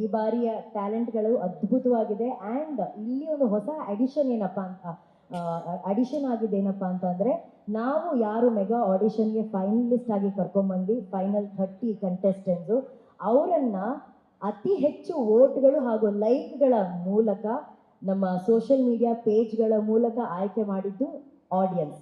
ಈ ಬಾರಿಯ ಟ್ಯಾಲೆಂಟ್ಗಳು ಅದ್ಭುತವಾಗಿದೆ. ಆ್ಯಂಡ್ ಇಲ್ಲಿ ಒಂದು ಹೊಸ ಅಡಿಷನ್ ಏನಪ್ಪ ಅಂತ ಅಡಿಷನ್ ಆಗಿದೆ ಏನಪ್ಪ ಅಂತಂದರೆ, ನಾವು ಯಾರು ಮೆಗಾ ಆಡಿಷನ್ಗೆ ಫೈನಲಿಸ್ಟ್ ಆಗಿ ಕರ್ಕೊಂಡ್ಬಂದು ಫೈನಲ್ 30 ಕಂಟೆಸ್ಟೆಂಟ್ಸು ಅವರನ್ನು ಅತಿ ಹೆಚ್ಚು ವೋಟ್ಗಳು ಹಾಗೂ ಲೈಕ್ಗಳ ಮೂಲಕ ನಮ್ಮ ಸೋಷಿಯಲ್ ಮೀಡಿಯಾ ಪೇಜ್ಗಳ ಮೂಲಕ ಆಯ್ಕೆ ಮಾಡಿದ್ದು ಆಡಿಯನ್ಸ್.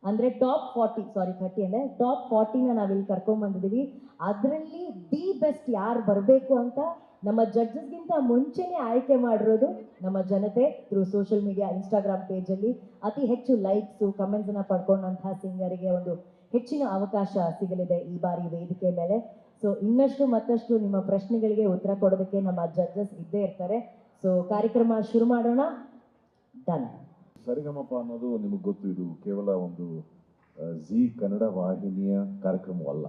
ಅಂದರೆ ಟಾಪ್ 30 ಅಂದರೆ ಟಾಪ್ 40ನ ನಾವಿಲ್ಲಿ ಕರ್ಕೊಂಡ್ಬಂದಿದ್ದೀವಿ. ಅದರಲ್ಲಿ ದಿ ಬೆಸ್ಟ್ ಯಾರು ಬರಬೇಕು ಅಂತ ನಮ್ಮ ಜಡ್ಜಸ್ಗಿಂತ ಮುಂಚೆನೇ ಆಯ್ಕೆ ಮಾಡಿರೋದು ನಮ್ಮ ಜನತೆ ಥ್ರೂ ಸೋಷಿಯಲ್ ಮೀಡಿಯಾ ಇನ್ಸ್ಟಾಗ್ರಾಮ್ ಪೇಜಲ್ಲಿ. ಅತಿ ಹೆಚ್ಚು ಲೈಕ್ಸು ಕಮೆಂಟ್ಸನ್ನು ಪಡ್ಕೊಂಡಂತಹ ಸಿಂಗರಿಗೆ ಒಂದು ಹೆಚ್ಚಿನ ಅವಕಾಶ ಸಿಗಲಿದೆ ಈ ಬಾರಿ ವೇದಿಕೆ ಮೇಲೆ. ಸೊ ಇನ್ನಷ್ಟು ಮತ್ತಷ್ಟು ನಿಮ್ಮ ಪ್ರಶ್ನೆಗಳಿಗೆ ಉತ್ತರ ಕೊಡೋದಕ್ಕೆ ನಮ್ಮ ಜಡ್ಜಸ್ ಇದ್ದೇ ಇರ್ತಾರೆ. ಸೊ ಕಾರ್ಯಕ್ರಮ ಶುರು ಮಾಡೋಣ. ಡನ್. ಸರಿಗಮಪ ಅನ್ನೋದು ನಿಮಗೆ ಗೊತ್ತು, ಇದು ಕೇವಲ ಒಂದು ಜಿ ಕನ್ನಡ ವಾಹಿನಿಯ ಕಾರ್ಯಕ್ರಮವಲ್ಲ,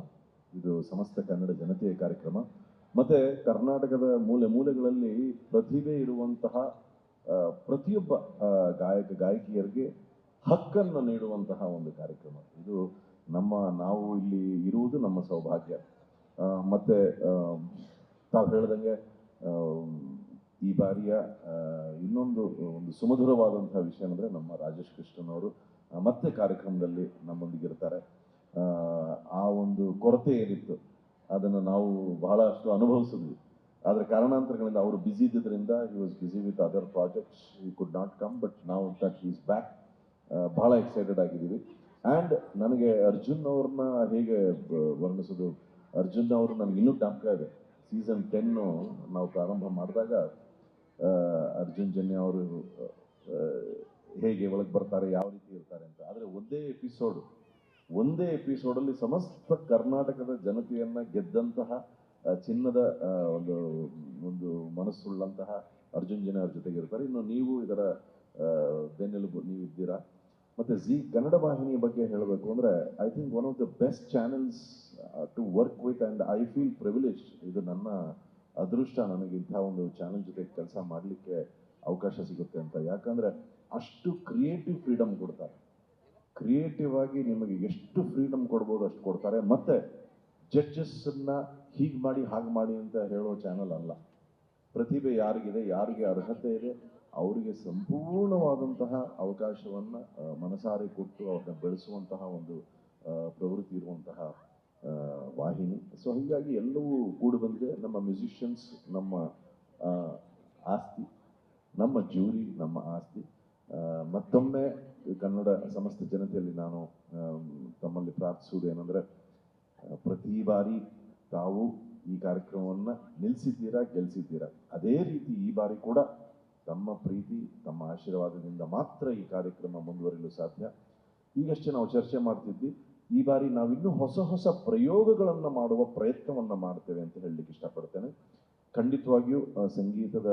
ಇದು ಸಮಸ್ತ ಕನ್ನಡ ಜನತೆಯ ಕಾರ್ಯಕ್ರಮ. ಮತ್ತು ಕರ್ನಾಟಕದ ಮೂಲೆ ಮೂಲೆಗಳಲ್ಲಿ ಪ್ರತಿಭೆ ಇರುವಂತಹ ಪ್ರತಿಯೊಬ್ಬ ಗಾಯಕಿಯರಿಗೆ ಹಕ್ಕನ್ನು ನೀಡುವಂತಹ ಒಂದು ಕಾರ್ಯಕ್ರಮ ಇದು. ನಾವು ಇಲ್ಲಿ ಇರುವುದು ನಮ್ಮ ಸೌಭಾಗ್ಯ. ಮತ್ತು ತಾವು ಹೇಳ್ದಂಗೆ ಈ ಬಾರಿಯ ಇನ್ನೊಂದು ಸುಮಧುರವಾದಂತಹ ವಿಷಯ ಅಂದರೆ ನಮ್ಮ ರಾಜೇಶ್ ಕೃಷ್ಣನ್ ಅವರು ಮತ್ತೆ ಕಾರ್ಯಕ್ರಮದಲ್ಲಿ ನಮ್ಮೊಂದಿಗಿರ್ತಾರೆ. ಆ ಒಂದು ಕೊರತೆ ಏನಿತ್ತು ಅದನ್ನು ನಾವು ಬಹಳಷ್ಟು ಅನುಭವಿಸಿದ್ವಿ. ಆದರೆ ಕಾರಣಾಂತರಗಳಿಂದ ಅವರು ಬ್ಯುಸಿ ಇದ್ದಿದ್ದರಿಂದ he was busy with other projects, he could not come. But ನಾವು ದಟ್ ಈಸ್ ಬ್ಯಾಕ್. ಬಹಳ ಎಕ್ಸೈಟೆಡ್ ಆಗಿದ್ದೀವಿ. ಆ್ಯಂಡ್ ನನಗೆ ಅರ್ಜುನ್ ಅವ್ರನ್ನ ಹೇಗೆ ವರ್ಣಿಸೋದು, ಅರ್ಜುನ್ ಅವರು ನನಗೆ ಇನ್ನೂ ಜ್ಞಾಪಕ ಇದೆ. ಸೀಸನ್ 10 ನಾವು ಪ್ರಾರಂಭ ಮಾಡಿದಾಗ ಅರ್ಜುನ್ ಜನ್ಯ ಅವರು ಹೇಗೆ ಒಳಗೆ ಬರ್ತಾರೆ, ಯಾವ ರೀತಿ ಇರ್ತಾರೆ ಅಂತ. ಆದರೆ ಒಂದೇ ಎಪಿಸೋಡಲ್ಲಿ ಸಮಸ್ತ ಕರ್ನಾಟಕದ ಜನತೆಯನ್ನು ಗೆದ್ದಂತಹ ಚಿನ್ನದ ಒಂದು ಮನಸ್ಸುಳ್ಳಂತಹ ಅರ್ಜುನ್ ಜನ್ಯ ಅವ್ರ ಜೊತೆಗೆ ಇರ್ತಾರೆ. ಇನ್ನು ನೀವು ಇದರ ಬೆನ್ನೆಲುಬು ನೀವಿದ್ದೀರಾ. ಮತ್ತು ಜಿ ಕನ್ನಡ ವಾಹಿನಿಯ ಬಗ್ಗೆ ಹೇಳಬೇಕು ಅಂದರೆ, I think one of the best channels to work with. And I feel privilege. ಇದು ನನ್ನ ಅದೃಷ್ಟ, ನನಗೆ ಇಂಥ ಒಂದು ಚಾನೆಲ್ ಜೊತೆ ಕೆಲಸ ಮಾಡಲಿಕ್ಕೆ ಅವಕಾಶ ಸಿಗುತ್ತೆ ಅಂತ. ಯಾಕಂದರೆ ಅಷ್ಟು ಕ್ರಿಯೇಟಿವ್ ಫ್ರೀಡಮ್ ಕೊಡ್ತಾರೆ. ಕ್ರಿಯೇಟಿವ್ ಆಗಿ ನಿಮಗೆ ಎಷ್ಟು ಫ್ರೀಡಮ್ ಕೊಡ್ಬೋದು ಅಷ್ಟು ಕೊಡ್ತಾರೆ. ಮತ್ತು ಜಡ್ಜಸ್ಸನ್ನು ಹೀಗೆ ಮಾಡಿ ಹಾಗೆ ಮಾಡಿ ಅಂತ ಹೇಳೋ ಚಾನಲ್ ಅಲ್ಲ. ಪ್ರತಿಭೆ ಯಾರಿಗಿದೆ, ಯಾರಿಗೆ ಅರ್ಹತೆ ಇದೆ, ಅವರಿಗೆ ಸಂಪೂರ್ಣವಾದಂತಹ ಅವಕಾಶವನ್ನು ಮನಸಾರೆ ಕೊಟ್ಟು ಅವ್ರನ್ನ ಬೆಳೆಸುವಂತಹ ಒಂದು ಪ್ರವೃತ್ತಿ ಇರುವಂತಹ ವಾಹಿನಿ. ಸೊ ಹೀಗಾಗಿ ಎಲ್ಲವೂ ಕೂಡಿ ಬಂದಿದೆ. ನಮ್ಮ ಮ್ಯೂಸಿಷಿಯನ್ಸ್ ನಮ್ಮ ಆಸ್ತಿ, ನಮ್ಮ ಜ್ಯೂರಿ ನಮ್ಮ ಆಸ್ತಿ. ಮತ್ತೊಮ್ಮೆ ಕನ್ನಡ ಸಮಸ್ತ ಜನತೆಯಲ್ಲಿ ನಾನು ತಮ್ಮಲ್ಲಿ ಪ್ರಾರ್ಥಿಸುವುದು ಏನಂದರೆ, ಪ್ರತಿ ಬಾರಿ ತಾವು ಈ ಕಾರ್ಯಕ್ರಮವನ್ನು ನಿಲ್ಲಿಸಿದ್ದೀರಾ, ಗೆಲ್ಲಿಸಿದ್ದೀರಾ. ಅದೇ ರೀತಿ ಈ ಬಾರಿ ಕೂಡ ತಮ್ಮ ಪ್ರೀತಿ, ತಮ್ಮ ಆಶೀರ್ವಾದದಿಂದ ಮಾತ್ರ ಈ ಕಾರ್ಯಕ್ರಮ ಮುಂದುವರಿಯಲು ಸಾಧ್ಯ. ಈಗಷ್ಟೇ ನಾವು ಚರ್ಚೆ ಮಾಡ್ತಿದ್ವಿ, ಈ ಬಾರಿ ನಾವಿನ್ನೂ ಹೊಸ ಪ್ರಯೋಗಗಳನ್ನು ಮಾಡುವ ಪ್ರಯತ್ನವನ್ನು ಮಾಡ್ತೇವೆ ಅಂತ ಹೇಳಲಿಕ್ಕೆ ಇಷ್ಟಪಡ್ತೇನೆ. ಖಂಡಿತವಾಗಿಯೂ ಸಂಗೀತದ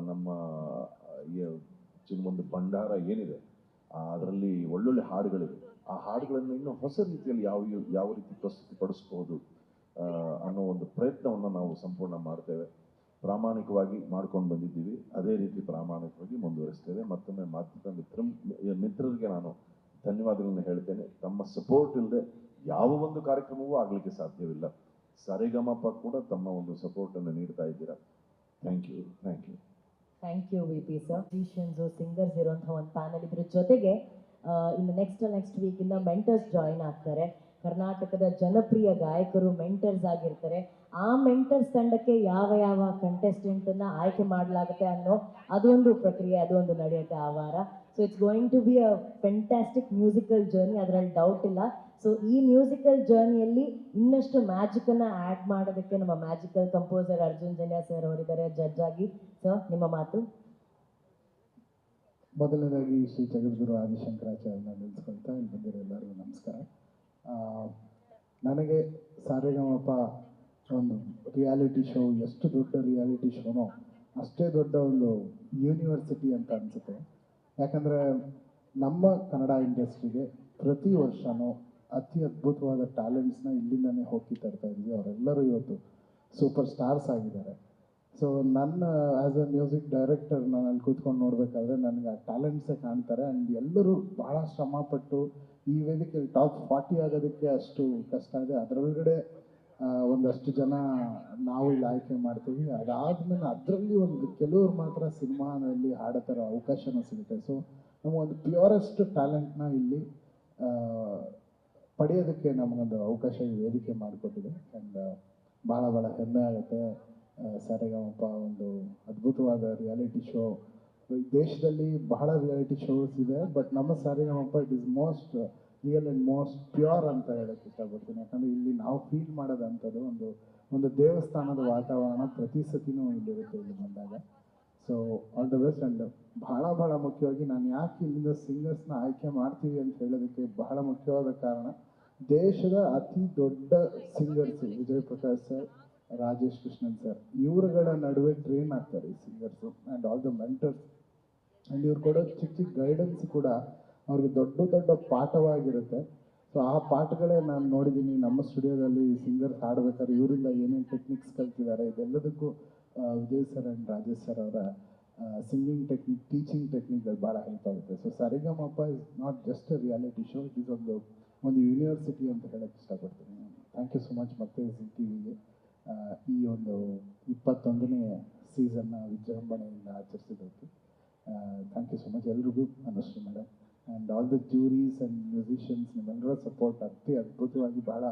ನಮ್ಮ ಒಂದು ಭಂಡಾರ ಏನಿದೆ, ಅದರಲ್ಲಿ ಒಳ್ಳೊಳ್ಳೆ ಹಾಡುಗಳಿವೆ. ಆ ಹಾಡುಗಳನ್ನು ಇನ್ನೂ ಹೊಸ ರೀತಿಯಲ್ಲಿ ಯಾವ ರೀತಿ ಪ್ರಸ್ತುತಿಪಡಿಸ್ಬೋದು ಅನ್ನೋ ಒಂದು ಪ್ರಯತ್ನವನ್ನು ನಾವು ಸಂಪೂರ್ಣ ಮಾಡ್ತೇವೆ. ಪ್ರಾಮಾಣಿಕವಾಗಿ ಮಾಡ್ಕೊಂಡು ಬಂದಿದ್ದೀವಿ, ಅದೇ ರೀತಿ ಪ್ರಾಮಾಣಿಕವಾಗಿ ಮುಂದುವರಿಸ್ತೇವೆ. ಮತ್ತೊಮ್ಮೆ ಮಾಧ್ಯಮ ಮಿತ್ರರಿಗೆ ನಾನು ಧನ್ಯವಾದಗಳನ್ನು ಹೇಳ್ತೇನೆ. ತಮ್ಮ ಸಪೋರ್ಟ್ ಇಲ್ಲದೆ ಯಾವ ಒಂದು ಕಾರ್ಯಕ್ರಮವೂ ಆಗಲಿಕ್ಕೆ ಸಾಧ್ಯವಿಲ್ಲ. ಸರಿಗಮಪ ಕೂಡ ತಮ್ಮ ಒಂದು ಸಪೋರ್ಟನ್ನು ನೀಡ್ತಾ ಇದ್ದೀರಾ. Thank you. Thank you V P sir. Musicians, singers ಇರುವಂಥ ಒಂದು ಪ್ಯಾನಲ್. ಇದ್ರ ಜೊತೆಗೆ ಇನ್ನು ನೆಕ್ಸ್ಟ್ ವೀಕಿಂದ ಮೆಂಟರ್ಸ್ ಜಾಯಿನ್ ಆಗ್ತಾರೆ. ಕರ್ನಾಟಕದ ಜನಪ್ರಿಯ ಗಾಯಕರು ಮೆಂಟರ್ಸ್ ಆಗಿರ್ತಾರೆ. ಆ ಮೆಂಟರ್ಸ್ ತಂಡಕ್ಕೆ ಯಾವ ಕಂಟೆಸ್ಟೆಂಟನ್ನು ಆಯ್ಕೆ ಮಾಡಲಾಗುತ್ತೆ ಅನ್ನೋ ಅದೊಂದು ಪ್ರಕ್ರಿಯೆ, ಅದೊಂದು ನಡೆಯುತ್ತೆ ಆ ವಾರ. So it's going to be a fantastic musical journey, ಅದರಲ್ಲಿ ಡೌಟ್ ಇಲ್ಲ. ಸೊ ಈ ಮ್ಯೂಸಿಕಲ್ ಜರ್ನಿಯಲ್ಲಿ ಇನ್ನಷ್ಟು ಮ್ಯಾಜಿಕನ್ನು ಆ್ಯಡ್ ಮಾಡೋದಕ್ಕೆ ನಮ್ಮ magical composer Arjun Janya sir ಅವರಿದ್ದಾರೆ ಜಡ್ಜ್ ಆಗಿ. ಸರ್, ನಿಮ್ಮ ಮಾತು. ಮೊದಲನೇದಾಗಿ ಶ್ರೀ ಜಗದ್ಗುರು ಆದಿಶಂಕರಾಚಾರ್ಯನ ನಿಲ್ಲಿಸ್ಕೊಳ್ತಾ ಇಲ್ಲಿ ಬಂದಿರೋ ಎಲ್ಲರಿಗೂ ನಮಸ್ಕಾರ. ನನಗೆ ಸಾರೆಗಮಪ ಒಂದು ರಿಯಾಲಿಟಿ ಶೋ, ಎಷ್ಟು ದೊಡ್ಡ ರಿಯಾಲಿಟಿ ಶೋನೋ ಅಷ್ಟೇ ದೊಡ್ಡ ಒಂದು ಯೂನಿವರ್ಸಿಟಿ ಅಂತ ಅನಿಸುತ್ತೆ. ಯಾಕಂದರೆ ನಮ್ಮ ಕನ್ನಡ ಇಂಡಸ್ಟ್ರಿಗೆ ಪ್ರತಿ ವರ್ಷವೂ ಅತಿ ಅದ್ಭುತವಾದ ಟ್ಯಾಲೆಂಟ್ಸ್ನ ಇಲ್ಲಿಂದನೇ ಹೋಗಿ ತರ್ತಾ ಇದ್ವಿ. ಅವರೆಲ್ಲರೂ ಇವತ್ತು ಸೂಪರ್ ಸ್ಟಾರ್ಸ್ ಆಗಿದ್ದಾರೆ. ಸೊ ನನ್ನ ಆ್ಯಸ್ ಅ ಮ್ಯೂಸಿಕ್ ಡೈರೆಕ್ಟರ್ ನಾನು ಅಲ್ಲಿ ಕೂತ್ಕೊಂಡು ನೋಡಬೇಕಾದ್ರೆ ನನಗೆ ಆ ಟ್ಯಾಲೆಂಟ್ಸೇ ಕಾಣ್ತಾರೆ. ಆ್ಯಂಡ್ ಎಲ್ಲರೂ ಭಾಳ ಶ್ರಮಪಟ್ಟು ಈ ವೇದಿಕೆಯಲ್ಲಿ ಟಾಪ್ 40 ಆಗೋದಕ್ಕೆ ಅಷ್ಟು ಕಷ್ಟ ಇದೆ. ಅದರೊಳಗಡೆ ಒಂದಷ್ಟು ಜನ ನಾವು ಇಲ್ಲಿ ಆಯ್ಕೆ ಮಾಡ್ತೀವಿ. ಅದಾದ್ಮೇಲೆ ಅದರಲ್ಲಿ ಒಂದು ಕೆಲವರು ಮಾತ್ರ ಸಿನಿಮಾನಲ್ಲಿ ಹಾಡೋ ಥರ ಅವಕಾಶನೂ ಸಿಗುತ್ತೆ. ಸೊ ನಮಗೊಂದು ಪ್ಯೂರೆಸ್ಟ್ ಟ್ಯಾಲೆಂಟ್ನ ಇಲ್ಲಿ ಆ, ಪಡೆಯೋದಕ್ಕೆ ನಮಗೊಂದು ಅವಕಾಶ ಈ ವೇದಿಕೆ ಮಾಡಿಕೊಟ್ಟಿದೆ. ಆ್ಯಂಡ್ ಭಾಳ ಭಾಳ ಹೆಮ್ಮೆ ಆಗುತ್ತೆ. ಸರಿಗಮಪ ಒಂದು ಅದ್ಭುತವಾದ ರಿಯಾಲಿಟಿ ಶೋ. ದೇಶದಲ್ಲಿ ಬಹಳ ರಿಯಾಲಿಟಿ ಶೋಸ್ ಇದೆ, ಬಟ್ ನಮ್ಮ Saregamapa it is most real and most pure ಅಂತ ಹೇಳಕ್ಕೆ ಇಷ್ಟಪಡ್ತೀನಿ. ಯಾಕಂದರೆ ಇಲ್ಲಿ ನಾವು ಫೀಲ್ ಮಾಡೋದಂಥದ್ದು ಒಂದು ದೇವಸ್ಥಾನದ ವಾತಾವರಣ ಪ್ರತಿ ಸತಿನೂ ಇಲ್ಲಿರುತ್ತೆ ಇಲ್ಲಿ ಬಂದಾಗ. So all the best. And ಭಾಳ ಮುಖ್ಯವಾಗಿ ನಾನು ಯಾಕೆ ಇಲ್ಲಿಂದ ಸಿಂಗರ್ಸ್ನ ಆಯ್ಕೆ ಮಾಡ್ತೀವಿ ಅಂತ ಹೇಳೋದಕ್ಕೆ ಬಹಳ ಮುಖ್ಯವಾದ ಕಾರಣ, ದೇಶದ ಅತಿ ದೊಡ್ಡ singers Vijay Prakash sir, Rajesh Krishnan sir, ಇವರುಗಳ ನಡುವೆ ಟ್ರೈನ್ ಆಗ್ತಾರೆ ಈ singers. And all the mentors. And ಇವ್ರು ಕೊಡೋ ಚಿಕ್ಕ ಗೈಡೆನ್ಸ್ ಕೂಡ ಅವ್ರಿಗೆ ದೊಡ್ಡ ಪಾಠವಾಗಿರುತ್ತೆ. ಸೊ ಆ ಪಾಠಗಳೇ ನಾನು ನೋಡಿದ್ದೀನಿ ನಮ್ಮ ಸ್ಟುಡಿಯೋದಲ್ಲಿ ಸಿಂಗರ್ಸ್ ಹಾಡ್ಬೇಕಾದ್ರೆ ಇವರಿಂದ ಏನೇನು ಟೆಕ್ನಿಕ್ಸ್ ಕಲ್ತಿದ್ದಾರೆ. ಇದೆಲ್ಲದಕ್ಕೂ Vijay sir and Rajesh sir ಅವರ ಸಿಂಗಿಂಗ್ ಟೆಕ್ನಿಕ್, ಟೀಚಿಂಗ್ ಟೆಕ್ನಿಕ್ಗಳು ಭಾಳ ಹೆಲ್ಪ್ ಆಗುತ್ತೆ. So Saregamapa is not just a reality show, it is ಒಂದು ಯೂನಿವರ್ಸಿಟಿ ಅಂತ ಹೇಳಕ್ಕೆ ಇಷ್ಟಪಡ್ತೀನಿ. Thank you so much. ಮತ್ತೆ ಜಿ ಟಿವಿಗೆ ಈ ಒಂದು 21ನೇ ಸೀಸನ್ನ ವಿಜೃಂಭಣೆಯಿಂದ ಆಚರಿಸಿದ್ದಕ್ಕೆ ಥ್ಯಾಂಕ್ ಯು ಸೊ ಮಚ್ ಎಲ್ರಿಗೂ. Anushree madam and all the juries and musicians, ನಿಮ್ಮೆಲ್ಲರ ಸಪೋರ್ಟ್ ಅದ್ಭುತವಾಗಿ ಭಾಳ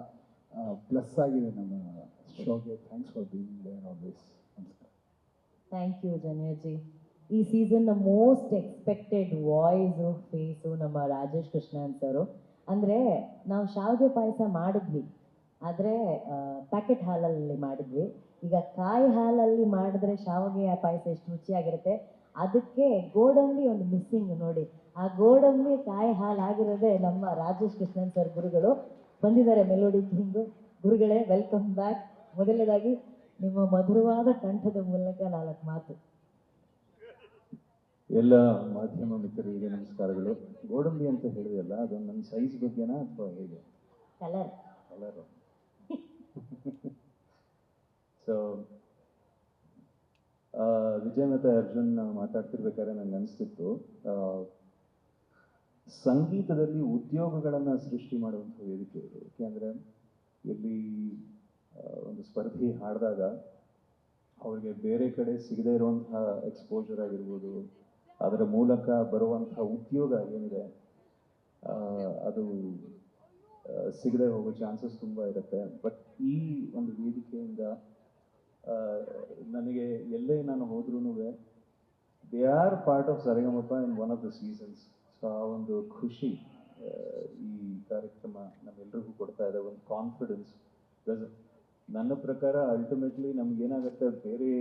ಪ್ಲಸ್ ಆಗಿದೆ ನಮ್ಮ ಶೋಗೆ. Thanks for being there always. ನಮಸ್ಕಾರ. Thank you Janyaji. ಈ ಸೀಸನ್ನ ಮೋಸ್ಟ್ ಎಕ್ಸ್ಪೆಕ್ಟೆಡ್ ವಾಯ್ಸು ಫೇಸು ನಮ್ಮ ರಾಜೇಶ್ ಕೃಷ್ಣನ್ ಸರು. ಅಂದರೆ ನಾವು ಶಾವಿಗೆ ಪಾಯಸ ಮಾಡಿದ್ವಿ, ಆದರೆ ಪ್ಯಾಕೆಟ್ ಹಾಲಲ್ಲಿ ಮಾಡಿದ್ವಿ. ಈಗ ಕಾಯಿ ಹಾಲಲ್ಲಿ ಮಾಡಿದ್ರೆ ಶಾವಿಗೆ ಪಾಯಸ ಎಷ್ಟು ರುಚಿಯಾಗಿರುತ್ತೆ. ಅದಕ್ಕೆ ಗೋಡಂಬಿ ಒಂದು ಮಿಸ್ಸಿಂಗ್ ನೋಡಿ. ಆ ಗೋಡಂಬಿ ಕಾಯಿ ಹಾಲು ಆಗಿರೋದೇ ನಮ್ಮ ರಾಜೇಶ್ ಕೃಷ್ಣನ್ ಸರ್ ಗುರುಗಳು ಬಂದಿದ್ದಾರೆ. ಮೆಲೋಡಿ ಕಿಂಗು ಗುರುಗಳೇ, ವೆಲ್ಕಮ್ ಬ್ಯಾಕ್. ಮೊದಲನೇದಾಗಿ ನಿಮ್ಮ ಮಧುರವಾದ ಕಂಠದ ಮೂಲಕ 4 ಮಾತು. ಎಲ್ಲ ಮಾಧ್ಯಮ ಮಿತ್ರರಿಗೆ ನಮಸ್ಕಾರಗಳು. ಗೋಡಂಬಿ ಅಂತ ಹೇಳಿದೆಯಲ್ಲ, ಅದೊಂದು ನನ್ನ ಸೈಜ್ ಬಗ್ಗೆನಾ ಅಥವಾ ಹೇಗೆ? ಕಲರ್. ಸೊ ವಿಜಯ್ ಮತ್ತು ಅರ್ಜುನ್ ಮಾತಾಡ್ತಿರ್ಬೇಕಾದ್ರೆ ನಂಗೆ ಅನಿಸ್ತಿತ್ತು, ಸಂಗೀತದಲ್ಲಿ ಉದ್ಯೋಗಗಳನ್ನು ಸೃಷ್ಟಿ ಮಾಡುವಂಥ ವೇದಿಕೆ ಇದು. ಏಕೆಂದರೆ ಇಲ್ಲಿ ಒಂದು ಸ್ಪರ್ಧಿ ಹಾಡಿದಾಗ ಅವ್ರಿಗೆ ಬೇರೆ ಕಡೆ ಸಿಗದೇ ಇರುವಂತಹ ಎಕ್ಸ್ಪೋಜರ್ ಆಗಿರ್ಬೋದು, ಅದರ ಮೂಲಕ ಬರುವಂಥ ಉದ್ಯೋಗ ಏನಿದೆ ಅದು ಸಿಗದೆ ಹೋಗೋ ಚಾನ್ಸಸ್ ತುಂಬ ಇರುತ್ತೆ. ಬಟ್ ಈ ಒಂದು ವೇದಿಕೆಯಿಂದ ನನಗೆ ಎಲ್ಲೇ ನಾನು ಹೋದ್ರೂ they are part of Sarigamapa in one of the seasons. So ಆ ಒಂದು ಖುಷಿ ಈ ಕಾರ್ಯಕ್ರಮ ನಮ್ಮೆಲ್ರಿಗೂ ಕೊಡ್ತಾ ಇದೆ, ಒಂದು ಕಾನ್ಫಿಡೆನ್ಸ್. ಬಿಕಾಸ್ ನನ್ನ ಪ್ರಕಾರ ಅಲ್ಟಿಮೇಟ್ಲಿ ನಮ್ಗೇನಾಗುತ್ತೆ, ಬೇರೆ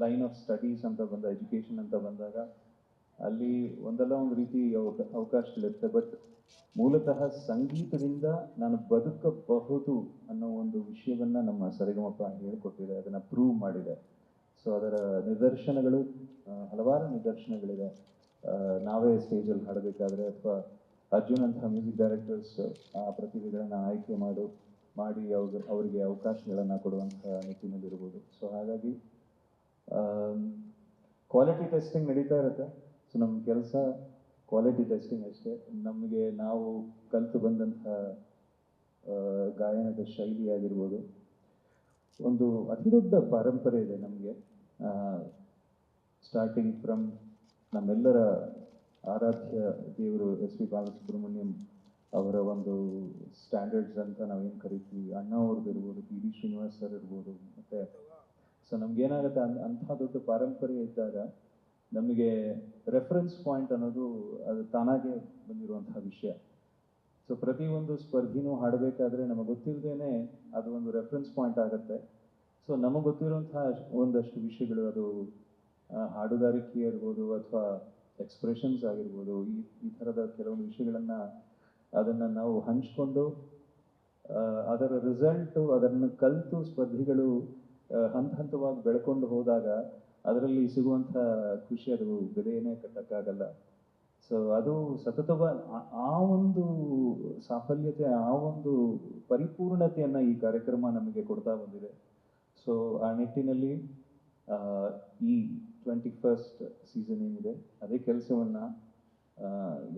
ಲೈನ್ ಆಫ್ ಸ್ಟಡೀಸ್ ಅಂತ ಎಜುಕೇಷನ್ ಅಂತ ಬಂದಾಗ ಅಲ್ಲಿ ಒಂದಲ್ಲ ಒಂದು ರೀತಿ ಅವಕಾಶಗಳಿರುತ್ತೆ. ಬಟ್ ಮೂಲತಃ ಸಂಗೀತದಿಂದ ನಾನು ಬದುಕಬಹುದು ಅನ್ನೋ ಒಂದು ವಿಷಯವನ್ನು ನಮ್ಮ ಸರಿಗಮಪ ಹೇಳಿಕೊಟ್ಟಿದೆ, ಅದನ್ನು ಪ್ರೂವ್ ಮಾಡಿದೆ. ಸೊ ಅದರ ನಿದರ್ಶನಗಳು, ಹಲವಾರು ನಿದರ್ಶನಗಳಿದೆ. ನಾವೇ ಸ್ಟೇಜಲ್ಲಿ ಹಾಡಬೇಕಾದ್ರೆ ಅಥವಾ ಅರ್ಜುನ್ ಅಂತಹ ಮ್ಯೂಸಿಕ್ ಡೈರೆಕ್ಟರ್ಸ್ ಆ ಪ್ರತಿಭೆಗಳನ್ನು ಆಯ್ಕೆ ಮಾಡಿ ಅವರಿಗೆ ಅವಕಾಶಗಳನ್ನು ಕೊಡುವಂಥ ನಿಟ್ಟಿನಲ್ಲಿರ್ಬೋದು. ಸೊ ಹಾಗಾಗಿ ಕ್ವಾಲಿಟಿ ಟೆಸ್ಟಿಂಗ್ ನಡೀತಾ ಇರುತ್ತೆ. ಸೊ ನಮ್ಮ ಕೆಲಸ ಕ್ವಾಲಿಟಿ ಟೆಸ್ಟಿಂಗ್ ಅಷ್ಟೇ. ನಮಗೆ ನಾವು ಕಲಿತು ಬಂದಂತಹ ಗಾಯನದ ಶೈಲಿ ಆಗಿರ್ಬೋದು, ಒಂದು ಅತಿ ದೊಡ್ಡ ಪರಂಪರೆ ಇದೆ ನಮಗೆ. ಸ್ಟಾರ್ಟಿಂಗ್ ಫ್ರಮ್ ನಮ್ಮೆಲ್ಲರ ಆರಾಧ್ಯ ದೇವರು ಎಸ್ ಪಿ ಬಾಲಸುಬ್ರಹ್ಮಣ್ಯಂ ಅವರ ಒಂದು ಸ್ಟ್ಯಾಂಡರ್ಡ್ಸ್ ಅಂತ ನಾವೇನು ಕರಿತೀವಿ, ಅಣ್ಣ ಅವ್ರದ್ದು ಇರ್ಬೋದು, ಪಿ ಡಿ ಶ್ರೀನಿವಾಸ್ ಸರ್ ಇರ್ಬೋದು. ಮತ್ತು ಸೊ ನಮ್ಗೇನಾಗುತ್ತೆ, ಅಂಥ ದೊಡ್ಡ ಪಾರಂಪರೆ ಇದ್ದಾಗ ನಮಗೆ ರೆಫರೆನ್ಸ್ ಪಾಯಿಂಟ್ ಅನ್ನೋದು ಅದು ತಾನಾಗೆ ಬಂದಿರುವಂತಹ ವಿಷಯ. ಸೊ ಪ್ರತಿಯೊಂದು ಸ್ಪರ್ಧಿನೂ ಹಾಡಬೇಕಾದ್ರೆ ನಮಗೆ ಗೊತ್ತಿಲ್ಲದೇನೆ ಅದು ಒಂದು ರೆಫರೆನ್ಸ್ ಪಾಯಿಂಟ್ ಆಗುತ್ತೆ. ಸೊ ನಮಗೆ ಗೊತ್ತಿರುವಂತಹ ಒಂದಷ್ಟು ವಿಷಯಗಳು, ಅದು ಹಾಡುಗಾರಿಕೆ ಇರ್ಬೋದು ಅಥವಾ ಎಕ್ಸ್ಪ್ರೆಷನ್ಸ್ ಆಗಿರ್ಬೋದು, ಈ ಥರದ ಕೆಲವೊಂದು ವಿಷಯಗಳನ್ನು ಅದನ್ನು ನಾವು ಹಂಚ್ಕೊಂಡು ಅದರ ರಿಸಲ್ಟು ಅದನ್ನು ಕಲಿತು ಸ್ಪರ್ಧಿಗಳು ಹಂತವಾಗಿ ಬೆಳ್ಕೊಂಡು ಹೋದಾಗ ಅದರಲ್ಲಿ ಸಿಗುವಂಥ ಖುಷಿ ಅದು ಬೆಲೆಯೇ ಕಟ್ಟಕ್ಕಾಗಲ್ಲ. ಸೊ ಅದು ಆ ಒಂದು ಸಾಫಲ್ಯತೆ, ಆ ಒಂದು ಪರಿಪೂರ್ಣತೆಯನ್ನು ಈ ಕಾರ್ಯಕ್ರಮ ನಮಗೆ ಕೊಡ್ತಾ ಬಂದಿದೆ. ಸೊ ಆ ನಿಟ್ಟಿನಲ್ಲಿ ಈ 21st ಸೀಸನ್ ಏನಿದೆ ಅದೇ ಕೆಲಸವನ್ನು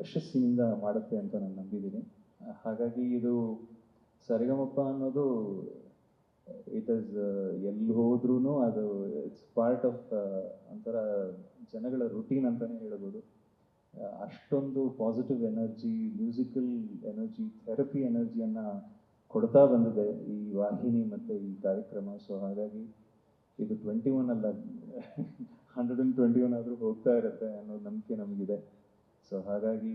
ಯಶಸ್ಸಿನಿಂದ ಮಾಡುತ್ತೆ ಅಂತ ನಾನು ನಂಬಿದ್ದೀನಿ. ಹಾಗಾಗಿ ಇದು ಸರಿಗಮಪ ಅನ್ನೋದು ಇಟ್ ಇಸ್ ಎಲ್ಲಿ ಹೋದ್ರೂ ಅದು ಇಟ್ಸ್ ಪಾರ್ಟ್ ಆಫ್ ಒಂಥರ ಜನಗಳ ರುಟೀನ್ ಅಂತಲೇ ಹೇಳ್ಬೋದು. ಅಷ್ಟೊಂದು positive energy, musical energy, therapy ಎನರ್ಜಿಯನ್ನು ಕೊಡ್ತಾ ಬಂದಿದೆ ಈ ವಾಹಿನಿ ಮತ್ತು ಈ ಕಾರ್ಯಕ್ರಮ. ಸೊ ಹಾಗಾಗಿ ಇದು 21 ಅಲ್ಲ 121 ಆದರೂ ಹೋಗ್ತಾ ಇರುತ್ತೆ ಅನ್ನೋ ನಂಬಿಕೆ ನಮಗಿದೆ. ಸೊ ಹಾಗಾಗಿ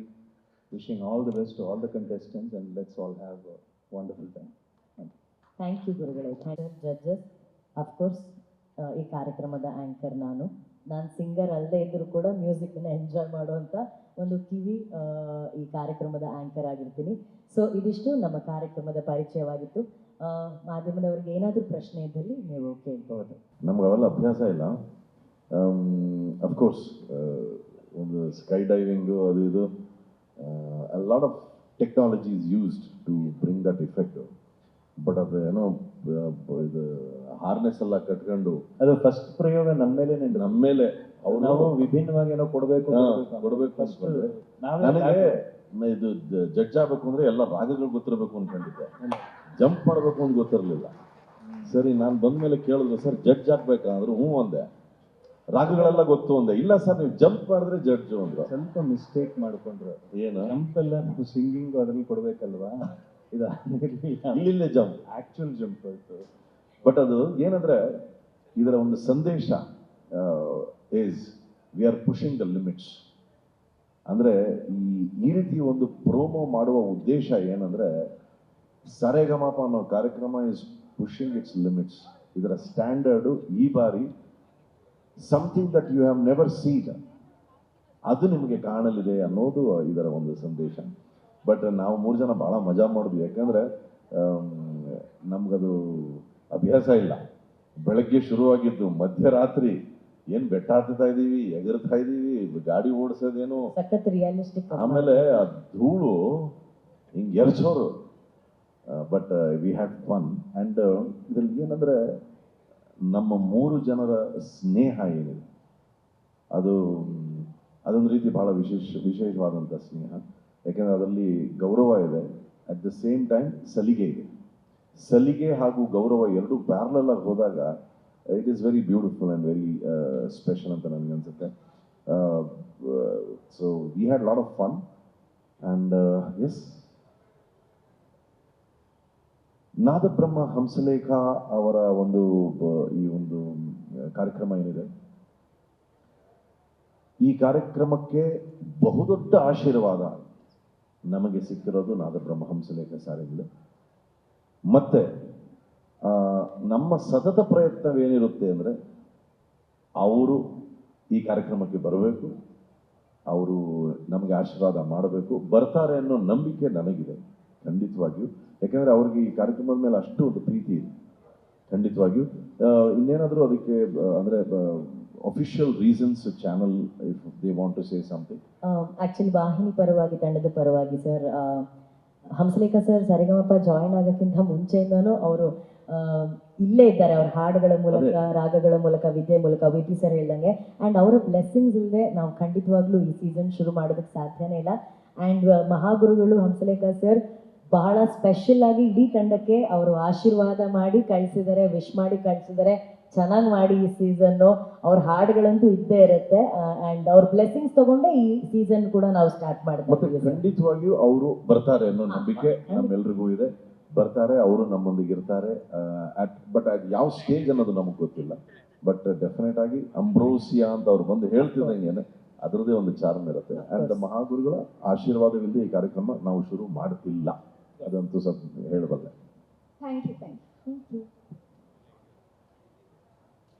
wishing all the best to all the contestants and let's all have wonderful time. Thank you ಗುರುಗಳೇ. ಜಡ್ಜಸ್ ಅಫ್ಕೋರ್ಸ್ ಈ ಕಾರ್ಯಕ್ರಮದ ಆ್ಯಂಕರ್ ನಾನು ಸಿಂಗರ್ ಅಲ್ಲದೆ ಇದ್ದರೂ ಕೂಡ ಮ್ಯೂಸಿಕ್ನ ಎಂಜಾಯ್ ಮಾಡುವಂಥ ಒಂದು ಕಿವಿ ಈ ಕಾರ್ಯಕ್ರಮದ ಆ್ಯಂಕರ್ ಆಗಿರ್ತೀನಿ. ಸೊ ಇದಿಷ್ಟು ನಮ್ಮ ಕಾರ್ಯಕ್ರಮದ ಪರಿಚಯವಾಗಿತ್ತು. ಮಾಧ್ಯಮದವರಿಗೆ ಏನಾದರೂ ಪ್ರಶ್ನೆ ಇದ್ದಲ್ಲಿ ನೀವು ಕೇಳ್ಬೋದು. ನಮ್ಗೆ ಅವೆಲ್ಲ ಅಭ್ಯಾಸ ಇಲ್ಲ. ಅಫ್ಕೋರ್ಸ್ ಒಂದು ಸ್ಕೈ ಡೈವಿಂಗು ಅದು ಇದು lot of technology is used to bring that effect. But ಅದು ಏನೋ ಇದು ಹಾರ್ನೆಸ್ ಎಲ್ಲ ಕಟ್ಕೊಂಡು ಅದು ಫಸ್ಟ್ ಪ್ರಯೋಗ ನಮ್ಮ ಮೇಲೆ ಅವ್ರು ನಾವು ವಿಭಿನ್ನವಾಗಿ ಏನೋ ಕೊಡಬೇಕು ಅನ್ಕೊಂಡ್ರೆ ನನಗೆ ಇದು ಜಡ್ಜ್ ಆಗ್ಬೇಕು ಅಂದ್ರೆ ಎಲ್ಲ ರಾಗಗಳು ಗೊತ್ತಿರಬೇಕು ಅನ್ಕೊಂಡಿದ್ದೆ. ಜಂಪ್ ಮಾಡಬೇಕು ಅಂತ ಗೊತ್ತಿರಲಿಲ್ಲ. ಸರಿ, ನಾನು ಬಂದ್ಮೇಲೆ ಕೇಳಿದ್ರು, ಸರ್ ಜಡ್ಜ್ ಆಗ್ಬೇಕಾ ಅಂದ್ರು. ಹ್ಞೂ ಅಂದೆ. ರಾಗಗಳೆಲ್ಲ ಗೊತ್ತು ಅಂದೆ. ಇಲ್ಲ ಸರ್ ನೀವು ಜಂಪ್ ಮಾಡಿದ್ರೆ ಜಡ್ಜ್ ಅಂದ್ರು. ಸ್ವಲ್ಪ ಮಿಸ್ಟೇಕ್ ಮಾಡ್ಕೊಂಡ್ರು. ಏನು ಜಂಪ್ ಎಲ್ಲ ನಾವು ಸಿಂಗಿಂಗ್ ಅದ್ರಲ್ಲಿ ಕೊಡ್ಬೇಕಲ್ವಾ, ಇದು ಇಲ್ಲಿಲ್ಲೇ ಜಂಪ್, ಆಕ್ಚುಯಲ್ ಜಂಪ್ ಆಯ್ತು. ಬಟ್ ಅದು ಏನಂದ್ರೆ ಇದರ ಒಂದು ಸಂದೇಶ is we are pushing the limits. ಅಂದ್ರೆ ಈ ರೀತಿ ಒಂದು ಪ್ರೋಮೋ ಮಾಡುವ ಉದ್ದೇಶ ಏನಂದ್ರೆ ಸರೆಗಮಪ ಅನ್ನೋ ಕಾರ್ಯಕ್ರಮ ಇಸ್ ಪುಷಿಂಗ್ ಇಟ್ಸ್ ಲಿಮಿಟ್ಸ್. ಇದರ ಸ್ಟ್ಯಾಂಡರ್ಡು ಈ ಬಾರಿ something that you have never seen, ಅದು ನಿಮಗೆ ಕಾಣಲಿದೆ ಅನ್ನೋದು ಇದರ ಒಂದು ಸಂದೇಶ. ಬಟ್ ನಾವು 3 ಜನ ಭಾಳ ಮಜಾ ಮಾಡಿದ್ವಿ. ಯಾಕಂದ್ರೆ ನಮ್ಗದು ಅಭ್ಯಾಸ ಇಲ್ಲ. ಬೆಳಗ್ಗೆ ಶುರುವಾಗಿದ್ದು ಮಧ್ಯರಾತ್ರಿ ಏನ್ ಬೆಟ್ಟ ಹತ್ತುತ್ತಾ ಇದೀವಿ, ಎಗರ್ತಾ ಇದೀವಿ, ಗಾಡಿ ಓಡಿಸೋದೇನು, ಸಖತ್ ರಿಯಲಿಸ್ಟಿಕ್. ಆಮೇಲೆ ಆ ಧೂಳು ಹಿಂಗ್ ಎರಚೋರು. But we had fun. And ಇದ್ರಲ್ಲಿ ಏನಂದ್ರೆ ನಮ್ಮ 3 ಜನರ ಸ್ನೇಹ ಏನಿದೆ ಅದೊಂದು ರೀತಿ ಬಹಳ ವಿಶೇಷವಾದಂಥ ಸ್ನೇಹ. ಯಾಕೆಂದ್ರೆ ಅದರಲ್ಲಿ ಗೌರವ ಇದೆ, ಅಟ್ ದ ಸೇಮ್ ಟೈಮ್ ಸಲಿಗೆ ಇದೆ. ಸಲಿಗೆ ಹಾಗೂ ಗೌರವ ಎರಡೂ ಪ್ಯಾರಲಲ್ ಆಗಿ ಹೋದಾಗ it is very beautiful and very special ಅಂತ ನನಗೆ ಅನ್ಸುತ್ತೆ. So we had lot of fun and yes, Nadabrahma Hamsalekha ಅವರ ಈ ಒಂದು ಕಾರ್ಯಕ್ರಮ ಏನಿದೆ, ಈ ಕಾರ್ಯಕ್ರಮಕ್ಕೆ ಬಹುದೊಡ್ಡ ಆಶೀರ್ವಾದ ನಮಗೆ ಸಿಕ್ಕಿರೋದು ನಾದಬ್ರಹ್ಮ ಹಂಸಲೇಖ ಸಾರಿಗಳು. ಮತ್ತೆ ನಮ್ಮ ಸತತ ಪ್ರಯತ್ನವೇನಿರುತ್ತೆ ಅಂದರೆ ಅವರು ಈ ಕಾರ್ಯಕ್ರಮಕ್ಕೆ ಬರಬೇಕು, ಅವರು ನಮಗೆ ಆಶೀರ್ವಾದ ಮಾಡಬೇಕು, ಬರ್ತಾರೆ ಅನ್ನೋ ನಂಬಿಕೆ ನನಗಿದೆ ಖಂಡಿತವಾಗಿಯೂ. ಯಾಕೆಂದರೆ ಅವ್ರಿಗೆ ಈ ಕಾರ್ಯಕ್ರಮದ ಮೇಲೆ ಅಷ್ಟು ಒಂದು ಪ್ರೀತಿ ಇದೆ ಖಂಡಿತವಾಗಿಯೂ. ಇನ್ನೇನಾದರೂ ಅದಕ್ಕೆ ಅಂದರೆ official reasons channel if they want to say something. Actually ವಾಹಿನಿ ಪರವಾಗಿ, ತಂಡದ ಪರವಾಗಿ sir, Hamsalekha sir Sarigamapa join ಆಗೋಕ್ಕಿಂತ ಮುಂಚೆಯಿಂದನೂ ಅವರು ಇಲ್ಲೇ ಇದ್ದಾರೆ. ಅವ್ರ ಹಾಡುಗಳ ಮೂಲಕ, ರಾಗಗಳ ಮೂಲಕ, ವಿದ್ಯೆ ಮೂಲಕ, ವಿ.ಪಿ. ಸರ್ ಹೇಳ್ದಂಗೆ. ಆ್ಯಂಡ್ ಅವರ ಬ್ಲೆಸ್ಸಿಂಗ್ಸ್ ಇಲ್ಲದೆ ನಾವು ಖಂಡಿತವಾಗ್ಲೂ ಈ ಸೀಸನ್ ಶುರು ಮಾಡೋದಕ್ಕೆ ಸಾಧ್ಯನೇ ಇಲ್ಲ. ಆ್ಯಂಡ್ ಮಹಾಗುರುಗಳು ಹಂಸಲೇಖ ಸರ್ ಬಹಳ ಸ್ಪೆಷಲ್ ಆಗಿ ಇಡೀ ತಂಡಕ್ಕೆ ಅವರು ಆಶೀರ್ವಾದ ಮಾಡಿ ಕಳಿಸಿದ್ದಾರೆ, ವಿಶ್ ಮಾಡಿ ಕಳಿಸಿದ್ದಾರೆ, ಚೆನ್ನಾಗಿ ಮಾಡಿ ಈ ಸೀಸನ್ನು. ಅವ್ರ ಹಾಡುಗಳಂತೂ ಇದ್ದೇ ಇರುತ್ತೆ. ಆ್ಯಂಡ್ ಅವ್ರ ಬ್ಲೆಸ್ಸಿಂಗ್ಸ್ ತಗೊಂಡೆ ಈ ಸೀಸನ್ ಕೂಡ ನಾವು ಸ್ಟಾರ್ಟ್ ಮತ್ತೆ ಮಾಡ್ತೀವಿ. ಖಂಡಿತವಾಗಿಯೂ ಅವರು ಬರ್ತಾರೆ ಅನ್ನೋ ನಂಬಿಕೆ ನಮ್ಮೆಲ್ರಿಗೂ ಇದೆ. ಬರ್ತಾರೆ, ಅವರು ನಮ್ಮೊಂದಿಗೆ ಇರ್ತಾರೆ. ಬಟ್ ಯಾವ ಸ್ಟೇಜ್ ಅನ್ನೋದು ನಮಗೆ ಗೊತ್ತಿಲ್ಲ. ಬಟ್ ಡೆಫಿನೆಟ್ ಆಗಿ ಅಂಬ್ರೋಸಿಯಾ ಅಂತ ಅವ್ರು ಬಂದು ಹೇಳ್ತಿದ್ದಂಗೆ ಅದರದೇ ಒಂದು ಚಾರ್ಮ್ ಇರುತ್ತೆ. ಆ್ಯಂಡ್ ಮಹಾಗುರುಗಳ ಆಶೀರ್ವಾದವಿಲ್ಲದೆ ಈ ಕಾರ್ಯಕ್ರಮ ನಾವು ಶುರು ಮಾಡ್ತಿಲ್ಲ, ಅದಂತೂ ಸ್ವಲ್ಪ ಹೇಳಬಲ್ಲೆ. Thank you.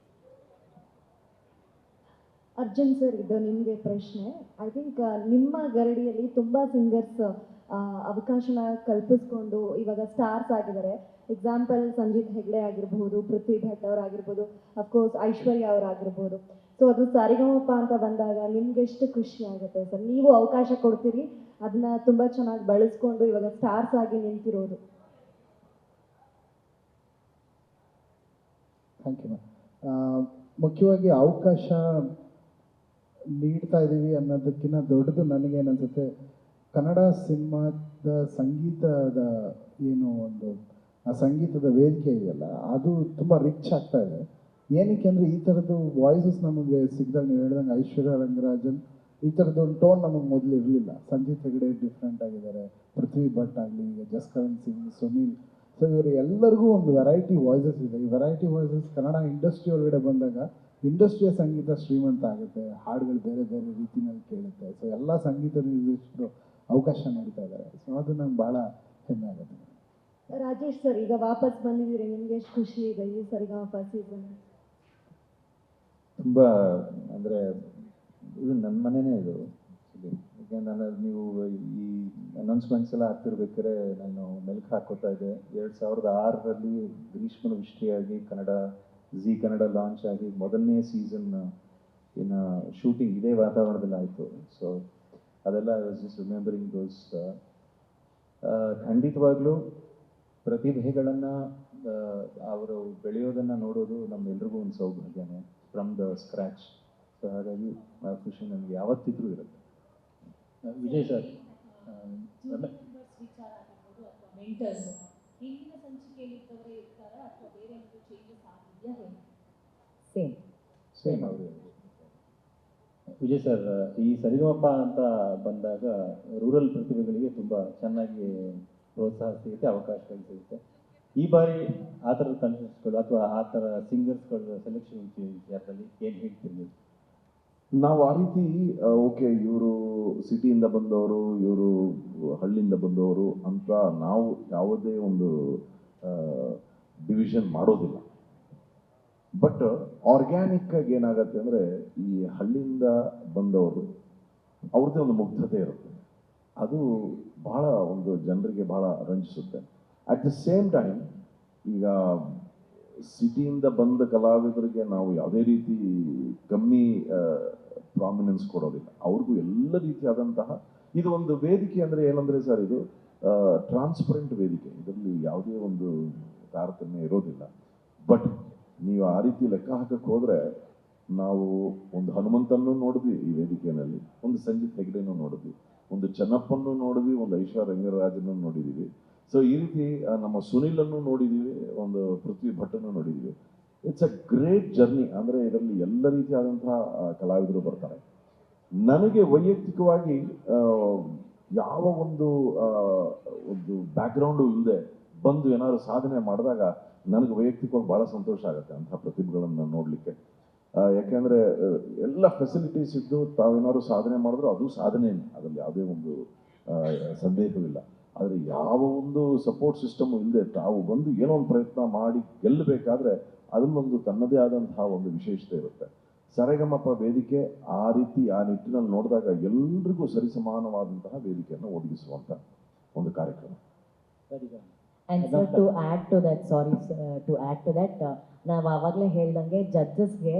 ಅರ್ಜುನ್ ಸರ್, ಇದು ನಿಮಗೆ ಪ್ರಶ್ನೆ. ಐ ಥಿಂಕ್ ನಿಮ್ಮ ಗರಡಿಯಲ್ಲಿ ತುಂಬ ಸಿಂಗರ್ಸ್ ಅವಕಾಶನ ಕಲ್ಪಿಸ್ಕೊಂಡು ಇವಾಗ ಸ್ಟಾರ್ಸ್ ಆಗಿದ್ದಾರೆ. ಎಕ್ಸಾಂಪಲ್ ಸಂಜೀತ್ ಹೆಗ್ಡೆ ಆಗಿರ್ಬೋದು, ಪೃಥ್ವಿ ಭಟ್ ಅವರಾಗಿರ್ಬೋದು, ಅಫ್ಕೋರ್ಸ್ ಐಶ್ವರ್ಯ ಅವರಾಗಿರ್ಬೋದು. ಸೊ ಅದು ಸರಿಗಮಪ ಅಂತ ಬಂದಾಗ ನಿಮ್ಗೆ ಎಷ್ಟು ಖುಷಿ ಆಗುತ್ತೆ ಸರ್? ನೀವು ಅವಕಾಶ ಕೊಡ್ತೀರಿ, ಅದನ್ನ ತುಂಬ ಚೆನ್ನಾಗಿ ಬಳಸ್ಕೊಂಡು ಇವಾಗ ಸ್ಟಾರ್ಸ್ ಆಗಿ ನಿಂತಿರೋದು. Thank you ma'am. ಮುಖ್ಯವಾಗಿ ಅವಕಾಶ ನೀಡ್ತಾ ಇದ್ದೀವಿ ಅನ್ನೋದಕ್ಕಿಂತ ದೊಡ್ಡದು ನನಗೇನನ್ಸುತ್ತೆ, ಕನ್ನಡ ಸಿನಿಮಾದ ಸಂಗೀತದ ಏನು ಒಂದು ಆ ಸಂಗೀತದ ವೇದಿಕೆ ಇದೆಯಲ್ಲ ಅದು ತುಂಬ ರಿಚ್ ಆಗ್ತಾ ಇದೆ. ಏನಕ್ಕೆ ಅಂದರೆ ಈ ಥರದ್ದು ವಾಯ್ಸಸ್ ನಮಗೆ ಸಿಗ್ದಾಗ ನೀವು ಹೇಳ್ದಂಗೆ ಐಶ್ವರ್ಯ ರಂಗರಾಜನ್ ಈ ಥರದ್ದು ಒಂದು ಟೋನ್ ನಮಗೆ ಮೊದಲು ಇರಲಿಲ್ಲ. ಸಂಜೀತ್ ಹೆಗಡೆ ಡಿಫ್ರೆಂಟ್ ಆಗಿದ್ದಾರೆ, ಪೃಥ್ವಿ ಭಟ್ ಆಗಲಿ, ಈಗ ಜಸ್ಕರಣ್ ಸಿಂಗ್, ಸುನೀಲ್. ಸೊ ಇವರು ಎಲ್ಲರಿಗೂ ಒಂದು ವೆರೈಟಿ ವಾಯ್ಸಸ್ ಇದೆ. ಈ ವೆರೈಟಿ ವಾಯ್ಸಸ್ ಕನ್ನಡ ಇಂಡಸ್ಟ್ರಿ ಒಳಗಡೆ ಬಂದಾಗ ಇಂಡಸ್ಟ್ರಿಯ ಸಂಗೀತ ಶ್ರೀಮಂತ ಆಗುತ್ತೆ, ಹಾಡುಗಳು ಬೇರೆ ಬೇರೆ ರೀತಿಯಲ್ಲಿ ಕೇಳುತ್ತೆ. ಸೊ ಎಲ್ಲ ಸಂಗೀತ ನಿರ್ದೇಶಕರು ಅವಕಾಶ ನೀಡ್ತಾ ಇದ್ದಾರೆ. ಸೊ ಅದು ನಂಗೆ ಭಾಳ ಹೆಮ್ಮೆ ಆಗುತ್ತೆ. ರಾಜೇಶ್ ಸರ್, ಈಗ ವಾಪಸ್ ಬಂದಿದ್ದೀರಿ, ನಿಮ್ಗೆ ಎಷ್ಟು ಖುಷಿ ಇದೆ ಈ ಸರಿಗಮಪ ಸೀಸನ್? ತುಂಬ ಅಂದರೆ ಇದು ನನ್ನ ಮನೆಯೇ ಇದು. ಯಾಕೆಂದ್ರೆ ನೀವು ಈ ಅನೌನ್ಸ್ಮೆಂಟ್ಸ್ ಎಲ್ಲ ಆಗ್ತಿರ್ಬೇಕಾದ್ರೆ ನಾನು ಮೆಲ್ಕು ಹಾಕೋತಾ ಇದ್ದೆ. 2006ರಲ್ಲಿ ಗ್ರೀಷ್ಮನ ವಿಷ್ಟಿಯಾಗಿ ಕನ್ನಡ ಕನ್ನಡ ಲಾಂಚ್ ಆಗಿ ಮೊದಲನೇ ಸೀಸನ್ ಇನ್ನು ಶೂಟಿಂಗ್ ಇದೇ ವಾತಾವರಣದಲ್ಲಿ ಆಯಿತು. ಸೊ ಅದೆಲ್ಲ ಐ ವಾಸ್ ಜಸ್ಟ್ ರಿಮೆಂಬರಿಂಗ್ ದೋಸ್. ಖಂಡಿತವಾಗ್ಲೂ ಪ್ರತಿಭೆಗಳನ್ನು ಅವರು ಬೆಳೆಯೋದನ್ನು ನೋಡೋದು ನಮ್ಮೆಲ್ರಿಗೂ ಒಂದು ಸೌಭಾಗ್ಯನೇ, ಫ್ರಮ್ ದ ಸ್ಕ್ರ್ಯಾಚ್. ಸೊ ಹಾಗಾಗಿ ಆ ಖುಷಿ ನನಗೆ ಯಾವತ್ತಿದ್ರೂ ಇರುತ್ತೆ. ವಿಜಯ್ ಸರ್, ಸೇಮ್ ಅವರು ವಿಜಯ್ ಸರ್, ಈ ಸರಿಗಮಪ ಅಂತ ಬಂದಾಗ ರೂರಲ್ ಪ್ರತಿಭೆಗಳಿಗೆ ತುಂಬ ಚೆನ್ನಾಗಿ ಪ್ರೋತ್ಸಾಹ ಸಿಗುತ್ತೆ, ಅವಕಾಶಗಳು ಸಿಗುತ್ತೆ. ಈ ಬಾರಿ ಆ ಥರದ ಕಂಟೆಸ್ಟ್ಗಳು ಅಥವಾ ಆ ಥರ ಸಿಂಗರ್ಸ್ಗಳ ಸೆಲೆಕ್ಷನ್ ವಿಚಾರದಲ್ಲಿ ಏನು ಹೇಳ್ತೀರಿ? ನಾವು ಆ ರೀತಿ ಓಕೆ ಇವರು ಸಿಟಿಯಿಂದ ಬಂದವರು, ಇವರು ಹಳ್ಳಿಯಿಂದ ಬಂದವರು ಅಂತ ನಾವು ಯಾವುದೇ ಒಂದು ಡಿವಿಷನ್ ಮಾಡೋದಿಲ್ಲ. ಬಟ್ ಆರ್ಗ್ಯಾನಿಕ್ ಆಗಿ ಏನಾಗತ್ತೆ ಅಂದರೆ ಈ ಹಳ್ಳಿಯಿಂದ ಬಂದವರು ಅವ್ರದ್ದೇ ಒಂದು ಮುಗ್ಧತೆ ಇರುತ್ತೆ, ಅದು ಬಹಳ ಒಂದು ಜನರಿಗೆ ಬಹಳ ರಂಜಿಸುತ್ತೆ. ಅಟ್ ದ ಸೇಮ್ ಟೈಮ್ ಈಗ ಸಿಟಿಯಿಂದ ಬಂದ ಕಲಾವಿದರಿಗೆ ನಾವು ಯಾವುದೇ ರೀತಿ ಕಮ್ಮಿ ಪ್ರಾಮಿನೆನ್ಸ್ ಕೊಡೋದಿಲ್ಲ. ಅವ್ರಿಗೂ ಎಲ್ಲ ರೀತಿಯಾದಂತಹ ಇದು ಒಂದು ವೇದಿಕೆ ಅಂದರೆ ಏನಂದರೆ ಸರ್, ಇದು ಟ್ರಾನ್ಸ್ಪರೆಂಟ್ ವೇದಿಕೆ, ಇದರಲ್ಲಿ ಯಾವುದೇ ಒಂದು ತಾರತಮ್ಯ ಇರೋದಿಲ್ಲ. ಬಟ್ ನೀವು ಆ ರೀತಿ ಲೆಕ್ಕ ಹಾಕಕ್ಕೆ ಹೋದರೆ ನಾವು ಒಂದು ಹನುಮಂತನ್ನು ನೋಡಿದ್ವಿ ಈ ವೇದಿಕೆಯಲ್ಲಿ, ಒಂದು ಸಂಜೀತ್ ಹೆಗ್ಡೆನೂ ನೋಡಿದ್ವಿ, ಒಂದು ಚೆನ್ನಪ್ಪನ್ನು ನೋಡಿದ್ವಿ, ಒಂದು ಐಶ್ವರ್ಯ ರಂಗರಾಜನನ್ನು ನೋಡಿದ್ದೀವಿ. ಸೊ ಈ ರೀತಿ ನಮ್ಮ ಸುನಿಲನ್ನು ನೋಡಿದ್ದೀವಿ, ಒಂದು ಪೃಥ್ವಿ ಭಟ್ಟನ್ನು ನೋಡಿದ್ದೀವಿ. It's a great journey. ಅಂದರೆ ಇದರಲ್ಲಿ ಎಲ್ಲ ರೀತಿಯಾದಂತಹ ಕಲಾವಿದರು ಬರ್ತಾರೆ. ನನಗೆ ವೈಯಕ್ತಿಕವಾಗಿ ಯಾವ ಒಂದು ಬ್ಯಾಕ್ಗ್ರೌಂಡು ಇಲ್ಲದೆ ಬಂದು ಏನಾದ್ರು ಸಾಧನೆ ಮಾಡಿದಾಗ ನನಗೆ ವೈಯಕ್ತಿಕವಾಗಿ ಭಾಳ ಸಂತೋಷ ಆಗುತ್ತೆ ಅಂಥ ಪ್ರತಿಭೆಗಳನ್ನು ನೋಡಲಿಕ್ಕೆ. ಯಾಕೆಂದರೆ ಎಲ್ಲ ಫೆಸಿಲಿಟೀಸ್ ಇದ್ದು ತಾವೇನಾದ್ರು ಸಾಧನೆ ಮಾಡಿದ್ರು ಅದು ಸಾಧನೆಯೇ, ಅದರಲ್ಲಿ ಯಾವುದೇ ಒಂದು ಸಂದೇಹವಿಲ್ಲ. ಆದರೆ ಯಾವ ಒಂದು ಸಪೋರ್ಟ್ ಸಿಸ್ಟಮು ಇಲ್ಲದೆ ತಾವು ಬಂದು ಏನೋ ಒಂದು ಪ್ರಯತ್ನ ಮಾಡಿ ಗೆಲ್ಲಬೇಕಾದ್ರೆ ಅದನ್ನೊಂದು ತನ್ನದೇ ಆದಂತಹ ಒಂದು ವಿಶೇಷತೆ ಇರುತ್ತೆ. ಸರಿಗಮಪ ವೇದಿಕೆ ಆ ರೀತಿ ಆ ನಿಟ್ಟಿನಲ್ಲಿ ನೋಡಿದಾಗ ಎಲ್ರಿಗೂ ಸರಿಸಮಾನವಾದಂತಹ ವೇದಿಕೆಯನ್ನು ಒದಗಿಸುವಂಥ ಒಂದು ಕಾರ್ಯಕ್ರಮ. And sir, to add to that ನಾವು ಆವಾಗಲೇ ಹೇಳ್ದಂಗೆ ಜಡ್ಜಸ್ಗೆ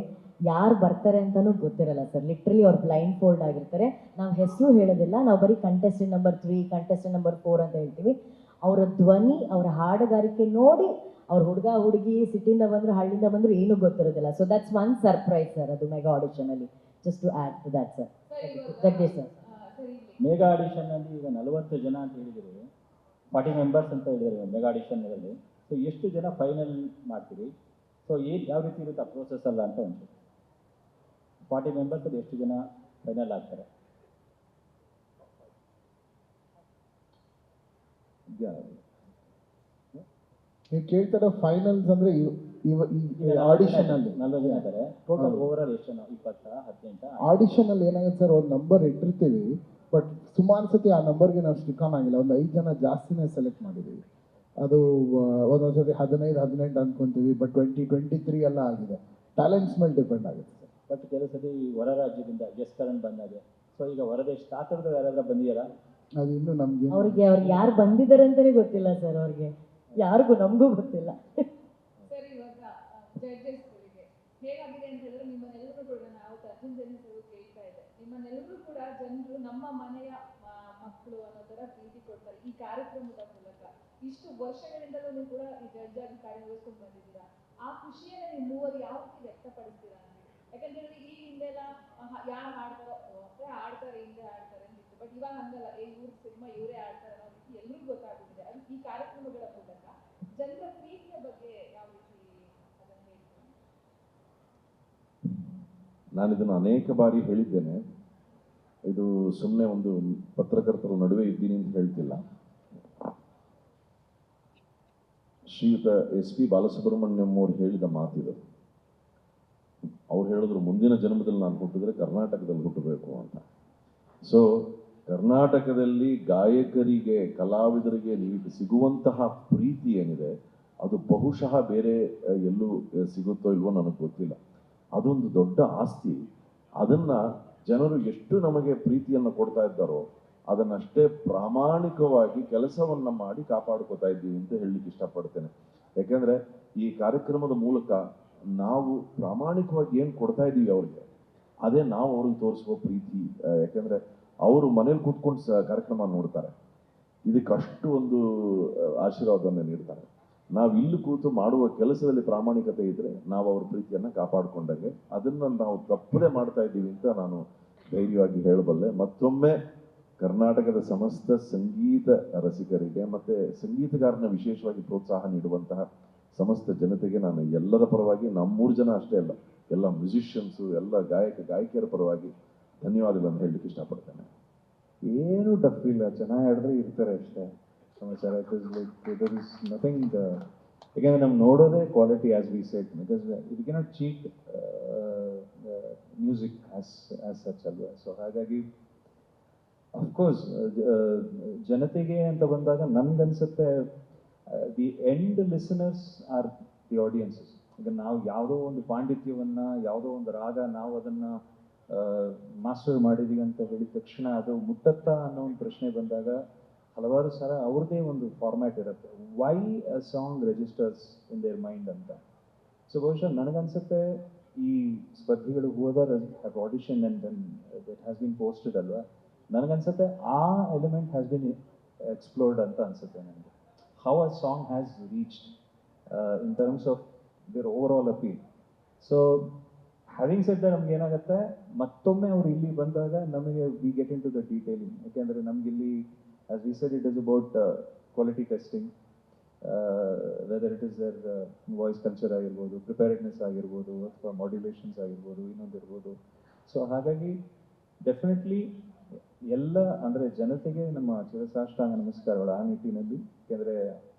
ಯಾರು ಬರ್ತಾರೆ ಅಂತಲೂ ಗೊತ್ತಿರಲ್ಲ ಸರ್. ಲಿಟ್ರಲಿ ಅವ್ರು ಬ್ಲೈಂಡ್ ಫೋಲ್ಡ್ ಆಗಿರ್ತಾರೆ. ನಾವು ಹೆಸರು ಹೇಳೋದಿಲ್ಲ, ನಾವು ಬರೀ ಕಂಟೆಸ್ಟೆಂಟ್ ನಂಬರ್ 3, ಕಂಟೆಸ್ಟೆಂಟ್ ನಂಬರ್ 4 ಅಂತ ಹೇಳ್ತೀವಿ. ಅವರ ಧ್ವನಿ, ಅವರ ಹಾಡುಗಾರಿಕೆ ನೋಡಿ ಅವ್ರ ಹುಡುಗ ಹುಡುಗಿ ಸಿಟಿಯಿಂದ ಬಂದರು ಹಳ್ಳಿಯಿಂದ ಬಂದರು ಏನೂ ಗೊತ್ತಿರೋದಿಲ್ಲ. So that's one surprise sir, ಅದು ಮೆಗಾ ಆಡಿಷನಲ್ಲಿ. Just to add to that sir. Jagadish sir, mega ಆಡಿಷನ್ನಲ್ಲಿ ಈಗ 40 ಜನ ಅಂತ ಹೇಳಿದರೆ 40 ಮೆಂಬರ್ಸ್ ಅಂತ ಹೇಳಿದರೆ ಮೆಗಾ ಆಡಿಷನ್ನಲ್ಲಿ. ಸೊ ಎಷ್ಟು ಜನ ಫೈನಲ್ ಮಾಡ್ತೀರಿ? ಸೊ ಯಾವ ರೀತಿ ಇರುತ್ತೆ ಆ ಪ್ರೋಸೆಸ್ ಅಲ್ಲ ಅಂತ ಒಂದು 40 ಮೆಂಬರ್ಸಲ್ಲಿ ಎಷ್ಟು ಜನ ಫೈನಲ್ ಆಗ್ತಾರೆ? ನೀವು ಕೇಳ್ತಾರ ಫೈನಲ್ಸ್ ಅಂದರೆ ಆಡಿಷನ್ ಅಲ್ಲಿ 40 ಜನ ಇದ್ದಾರೆ. ಟೋಟಲ್ ಓವರ್ ಆಲ್ ಎಷ್ಟು ಜನ? 20, 18? ಆಡಿಷನ್ ಅಲ್ಲಿ ಏನಾಗುತ್ತೆ ಸರ್, ಒಂದು ನಂಬರ್ ಇಟ್ಟಿರ್ತೀವಿ, ಬಟ್ ಸುಮಾರು ಸತಿ ಆ ನಂಬರ್ಗೆ ನಾವು ಸ್ಟಿಕ್ ಆನ್ ಆಗಿಲ್ಲ. ಒಂದು 5 ಜನ ಜಾಸ್ತಿನೇ ಸೆಲೆಕ್ಟ್ ಮಾಡಿದ್ದೀವಿ. ಅದು ಒಂದೊಂದು ಸತಿ 15, 18 ಅನ್ಕೊಂತೀವಿ, ಬಟ್ 20, 23 ಎಲ್ಲ ಆಗಿದೆ. ಟ್ಯಾಲೆಂಟ್ಸ್ ಮೇಲೆ ಡಿಪೆಂಡ್ ಆಗುತ್ತೆ ಸರ್. ಬಟ್ ಕೆಲವು ಸತಿ ಹೊರ ರಾಜ್ಯದಿಂದ ಜಸ್ಕರಣ್ ಬಂದಾಗೆ. ಸೊ ಈಗ ಹೊರದೇಶ ತಾತರದ್ದು ಯಾರಾದ್ರೂ ಬಂದಿದ್ದಾರಾ? ಅದು ಇನ್ನೂ ನಮಗೆ ಅವ್ರಿಗೆ ಯಾರು ಬಂದಿದ್ದಾರೆ ಅಂತಲೇ ಗೊತ್ತಿಲ್ಲ ಸರ್. ಅವ್ರಿಗೆ ಯಾರಿಗೂ ನಮಗೂ ಗೊತ್ತಿಲ್ಲ. ಸರ್, ಇವಾಗ ಜಡ್ಜಸ್ಗಳಿಗೆ ಹೇಗಾಗಿದೆ ಅಂತ ಹೇಳಿದ್ರೆ, ನಿಮ್ಮನ್ನೆಲ್ಲರೂ ಕೂಡ ನಾವು ಅರ್ಜುನ್ ಜನ ಕೇಳ್ತಾ ಇದೆ, ನಿಮ್ಮನ್ನೆಲ್ಲರೂ ಕೂಡ ಜನರು ನಮ್ಮ ಮನೆಯ ಮಕ್ಕಳು ಅನ್ನೋ ಥರ ಪ್ರೀತಿ ಕೊಡ್ತಾರೆ ಈ ಕಾರ್ಯಕ್ರಮದ ಮೂಲಕ. ಇಷ್ಟು ವರ್ಷಗಳಿಂದಲೂ ನೀವು ಕೂಡ ಈ ಜಡ್ಜ್ ಆಗಿ ಕಾರ್ಯನಿರ್ವಹಿಸ್ಕೊಂಡು ಬಂದಿದ್ದೀರಾ. ಆ ಖುಷಿಯನ್ನು ನೀವು ಮೂವರು ಯಾವ ರೀತಿ ವ್ಯಕ್ತಪಡಿಸ್ತೀರಾ ಅಂತ? ಯಾಕಂದ್ರೆ ಈ ಹಿಂದೆಲ್ಲ ಯಾರು ಹಾಡ್ತಾರೋ ಆಡ್ತಾರೆ, ಹಿಂದೆ ಆಡ್ತಾರೆ ಅಂತಿತ್ತು. ಬಟ್ ಇವಾಗ ಹಂಗಲ್ಲ, ಇವ್ರ ಸಿನಿಮಾ ಇವರೇ ಆಡ್ತಾರೆ ಅನ್ನೋ ರೀತಿ ಎಲ್ರಿಗೂ ಗೊತ್ತಾಗ್ಬಿಟ್ಟಿದೆ. ಅದು ಈ ಕಾರ್ಯಕ್ರಮಗಳ ಮೂಲಕ ಜನರ ಪ್ರೀತಿಯ ಬಗ್ಗೆ ಯಾವ ರೀತಿ ಅದನ್ನು ಹೇಳ್ತೀನಿ? ನಾನಿದನ್ನು ಅನೇಕ ಬಾರಿ ಹೇಳಿದ್ದೇನೆ. ಇದು ಸುಮ್ಮನೆ ಒಂದು ಪತ್ರಕರ್ತರ ನಡುವೆ ಇದ್ದೀನಿ ಅಂತ ಹೇಳ್ತಿಲ್ಲ. ಶ್ರೀಯುತ SP ಬಾಲಸುಬ್ರಹ್ಮಣ್ಯಂ ಅವರು ಹೇಳಿದ ಮಾತಿದು. ಅವ್ರು ಹೇಳಿದ್ರು, ಮುಂದಿನ ಜನ್ಮದಲ್ಲಿ ನಾನು ಹುಟ್ಟಿದ್ರೆ ಕರ್ನಾಟಕದಲ್ಲಿ ಹುಟ್ಟಬೇಕು ಅಂತ. ಸೊ ಕರ್ನಾಟಕದಲ್ಲಿ ಗಾಯಕರಿಗೆ, ಕಲಾವಿದರಿಗೆ ನೀವು ಸಿಗುವಂತಹ ಪ್ರೀತಿ ಏನಿದೆ ಅದು ಬಹುಶಃ ಬೇರೆ ಎಲ್ಲೂ ಸಿಗುತ್ತೋ ಇಲ್ವೋ ನನಗೆ ಗೊತ್ತಿಲ್ಲ. ಅದೊಂದು ದೊಡ್ಡ ಆಸ್ತಿ. ಅದನ್ನ ಜನರು ಎಷ್ಟು ನಮಗೆ ಪ್ರೀತಿಯನ್ನು ಕೊಡ್ತಾ ಇದ್ದಾರೋ ಅದನ್ನಷ್ಟೇ ಪ್ರಾಮಾಣಿಕವಾಗಿ ಕೆಲಸವನ್ನ ಮಾಡಿ ಕಾಪಾಡ್ಕೋತಾ ಇದ್ದೀವಿ ಅಂತ ಹೇಳಲಿಕ್ಕೆ ಇಷ್ಟಪಡ್ತೇನೆ. ಯಾಕೆಂದ್ರೆ ಈ ಕಾರ್ಯಕ್ರಮದ ಮೂಲಕ ನಾವು ಪ್ರಾಮಾಣಿಕವಾಗಿ ಏನು ಕೊಡ್ತಾ ಇದ್ದೀವಿ ಅವ್ರಿಗೆ, ಅದೇ ನಾವು ಅವ್ರಿಗೆ ತೋರಿಸುವ ಪ್ರೀತಿ. ಯಾಕೆಂದ್ರೆ ಅವರು ಮನೇಲಿ ಕೂತ್ಕೊಂಡು ಕಾರ್ಯಕ್ರಮ ನೋಡ್ತಾರೆ, ಇದಕ್ಕಷ್ಟು ಒಂದು ಆಶೀರ್ವಾದವನ್ನು ನೀಡ್ತಾರೆ. ನಾವು ಇಲ್ಲಿ ಕೂತು ಮಾಡುವ ಕೆಲಸದಲ್ಲಿ ಪ್ರಾಮಾಣಿಕತೆ ಇದ್ರೆ ನಾವು ಅವ್ರ ಪ್ರೀತಿಯನ್ನ ಕಾಪಾಡಿಕೊಂಡಾಗೆ. ಅದನ್ನ ನಾವು ತಪ್ಪದೆ ಮಾಡ್ತಾ ಇದ್ದೀವಿ ಅಂತ ನಾನು ಧೈರ್ಯವಾಗಿ ಹೇಳಬಲ್ಲೆ. ಮತ್ತೊಮ್ಮೆ ಕರ್ನಾಟಕದ ಸಮಸ್ತ ಸಂಗೀತ ರಸಿಕರಿಗೆ ಮತ್ತೆ ಸಂಗೀತಗಾರನ ವಿಶೇಷವಾಗಿ ಪ್ರೋತ್ಸಾಹ ನೀಡುವಂತಹ ಸಮಸ್ತ ಜನತೆಗೆ ನಾನು ಎಲ್ಲರ ಪರವಾಗಿ, ನಮ್ಮೂರು ಜನ ಅಷ್ಟೇ ಅಲ್ಲ, ಎಲ್ಲ ಮ್ಯೂಸಿಷಿಯನ್ಸು, ಎಲ್ಲ ಗಾಯಕಿಯರ ಪರವಾಗಿ ಧನ್ಯವಾದಗಳನ್ನು ಹೇಳಲಿಕ್ಕೆ ಇಷ್ಟಪಡ್ತೇನೆ. ಏನು ಟಫ್ ಇಲ್ಲ, ಚೆನ್ನಾಗಿ ಆಡಿದ್ರೆ ಇರ್ತಾರೆ ಅಷ್ಟೇ ಸಮಾಚಾರ. There is nothing. ಯಾಕೆಂದ್ರೆ ನಮ್ಗೆ ನೋಡೋದೇ quality as we said, because we cannot cheat music as such ಅಲ್ವಾ. ಸೊ ಹಾಗಾಗಿ ಅಫ್ಕೋರ್ಸ್ ಜನತೆಗೆ ಅಂತ ಬಂದಾಗ ನನ್ಗನ್ಸುತ್ತೆ the end listeners are the audiences. ಈಗ ನಾವು ಯಾವುದೋ ಒಂದು ಪಾಂಡಿತ್ಯವನ್ನ, ಯಾವುದೋ ಒಂದು ರಾಗ ನಾವು ಅದನ್ನ ಮಾಸ್ಟರ್ ಮಾಡಿದೀವಿ ಅಂತ ಹೇಳಿದ ತಕ್ಷಣ ಅದು ಮುಟ್ಟತ್ತಾ ಅನ್ನೋ ಒಂದು ಪ್ರಶ್ನೆ ಬಂದಾಗ ಹಲವಾರು ಸಲ ಅವ್ರದ್ದೇ ಒಂದು ಫಾರ್ಮ್ಯಾಟ್ ಇರುತ್ತೆ, why a song registers in their mind ಅಂತ. ಸೊ ಬಹುಶಃ ನನಗನ್ಸುತ್ತೆ ಈ ಸ್ಪರ್ಧಿಗಳು ಹೋದರ್ have audition and then that has been posted ಅಲ್ವಾ, ನನಗನ್ಸುತ್ತೆ ಆ ಎಲಿಮೆಂಟ್ ಹ್ಯಾಸ್ ಬಿನ್ ಎಕ್ಸ್ಪ್ಲೋರ್ಡ್ ಅಂತ ಅನ್ಸುತ್ತೆ ನನಗೆ. How a song has reached in terms of their overall appeal. So having said ನಮ್ಗೆ ಏನಾಗುತ್ತೆ, ಮತ್ತೊಮ್ಮೆ ಅವ್ರು ಇಲ್ಲಿ ಬಂದಾಗ ನಮಗೆ we get into the detailing. ಯಾಕೆಂದರೆ ನಮಗಿಲ್ಲಿ as we said it is about quality testing, whether it is their voice culture ಆಗಿರ್ಬೋದು, ಪ್ರಿಪೇರ್ಡ್ನೆಸ್ ಆಗಿರ್ಬೋದು, ಅಥವಾ ಮಾಡ್ಯುಲೇಷನ್ಸ್ ಆಗಿರ್ಬೋದು, ಇನ್ನೊಂದಿರ್ಬೋದು. ಸೊ ಹಾಗಾಗಿ ಡೆಫಿನೆಟ್ಲಿ ಎಲ್ಲ ಅಂದರೆ ಜನತೆಗೆ ನಮ್ಮ ಚಿರಸಾಷ್ಟಾಂಗ ನಮಸ್ಕಾರಗಳು ಆ ನಿಟ್ಟಿನಲ್ಲಿ. ಯಾಕೆಂದರೆ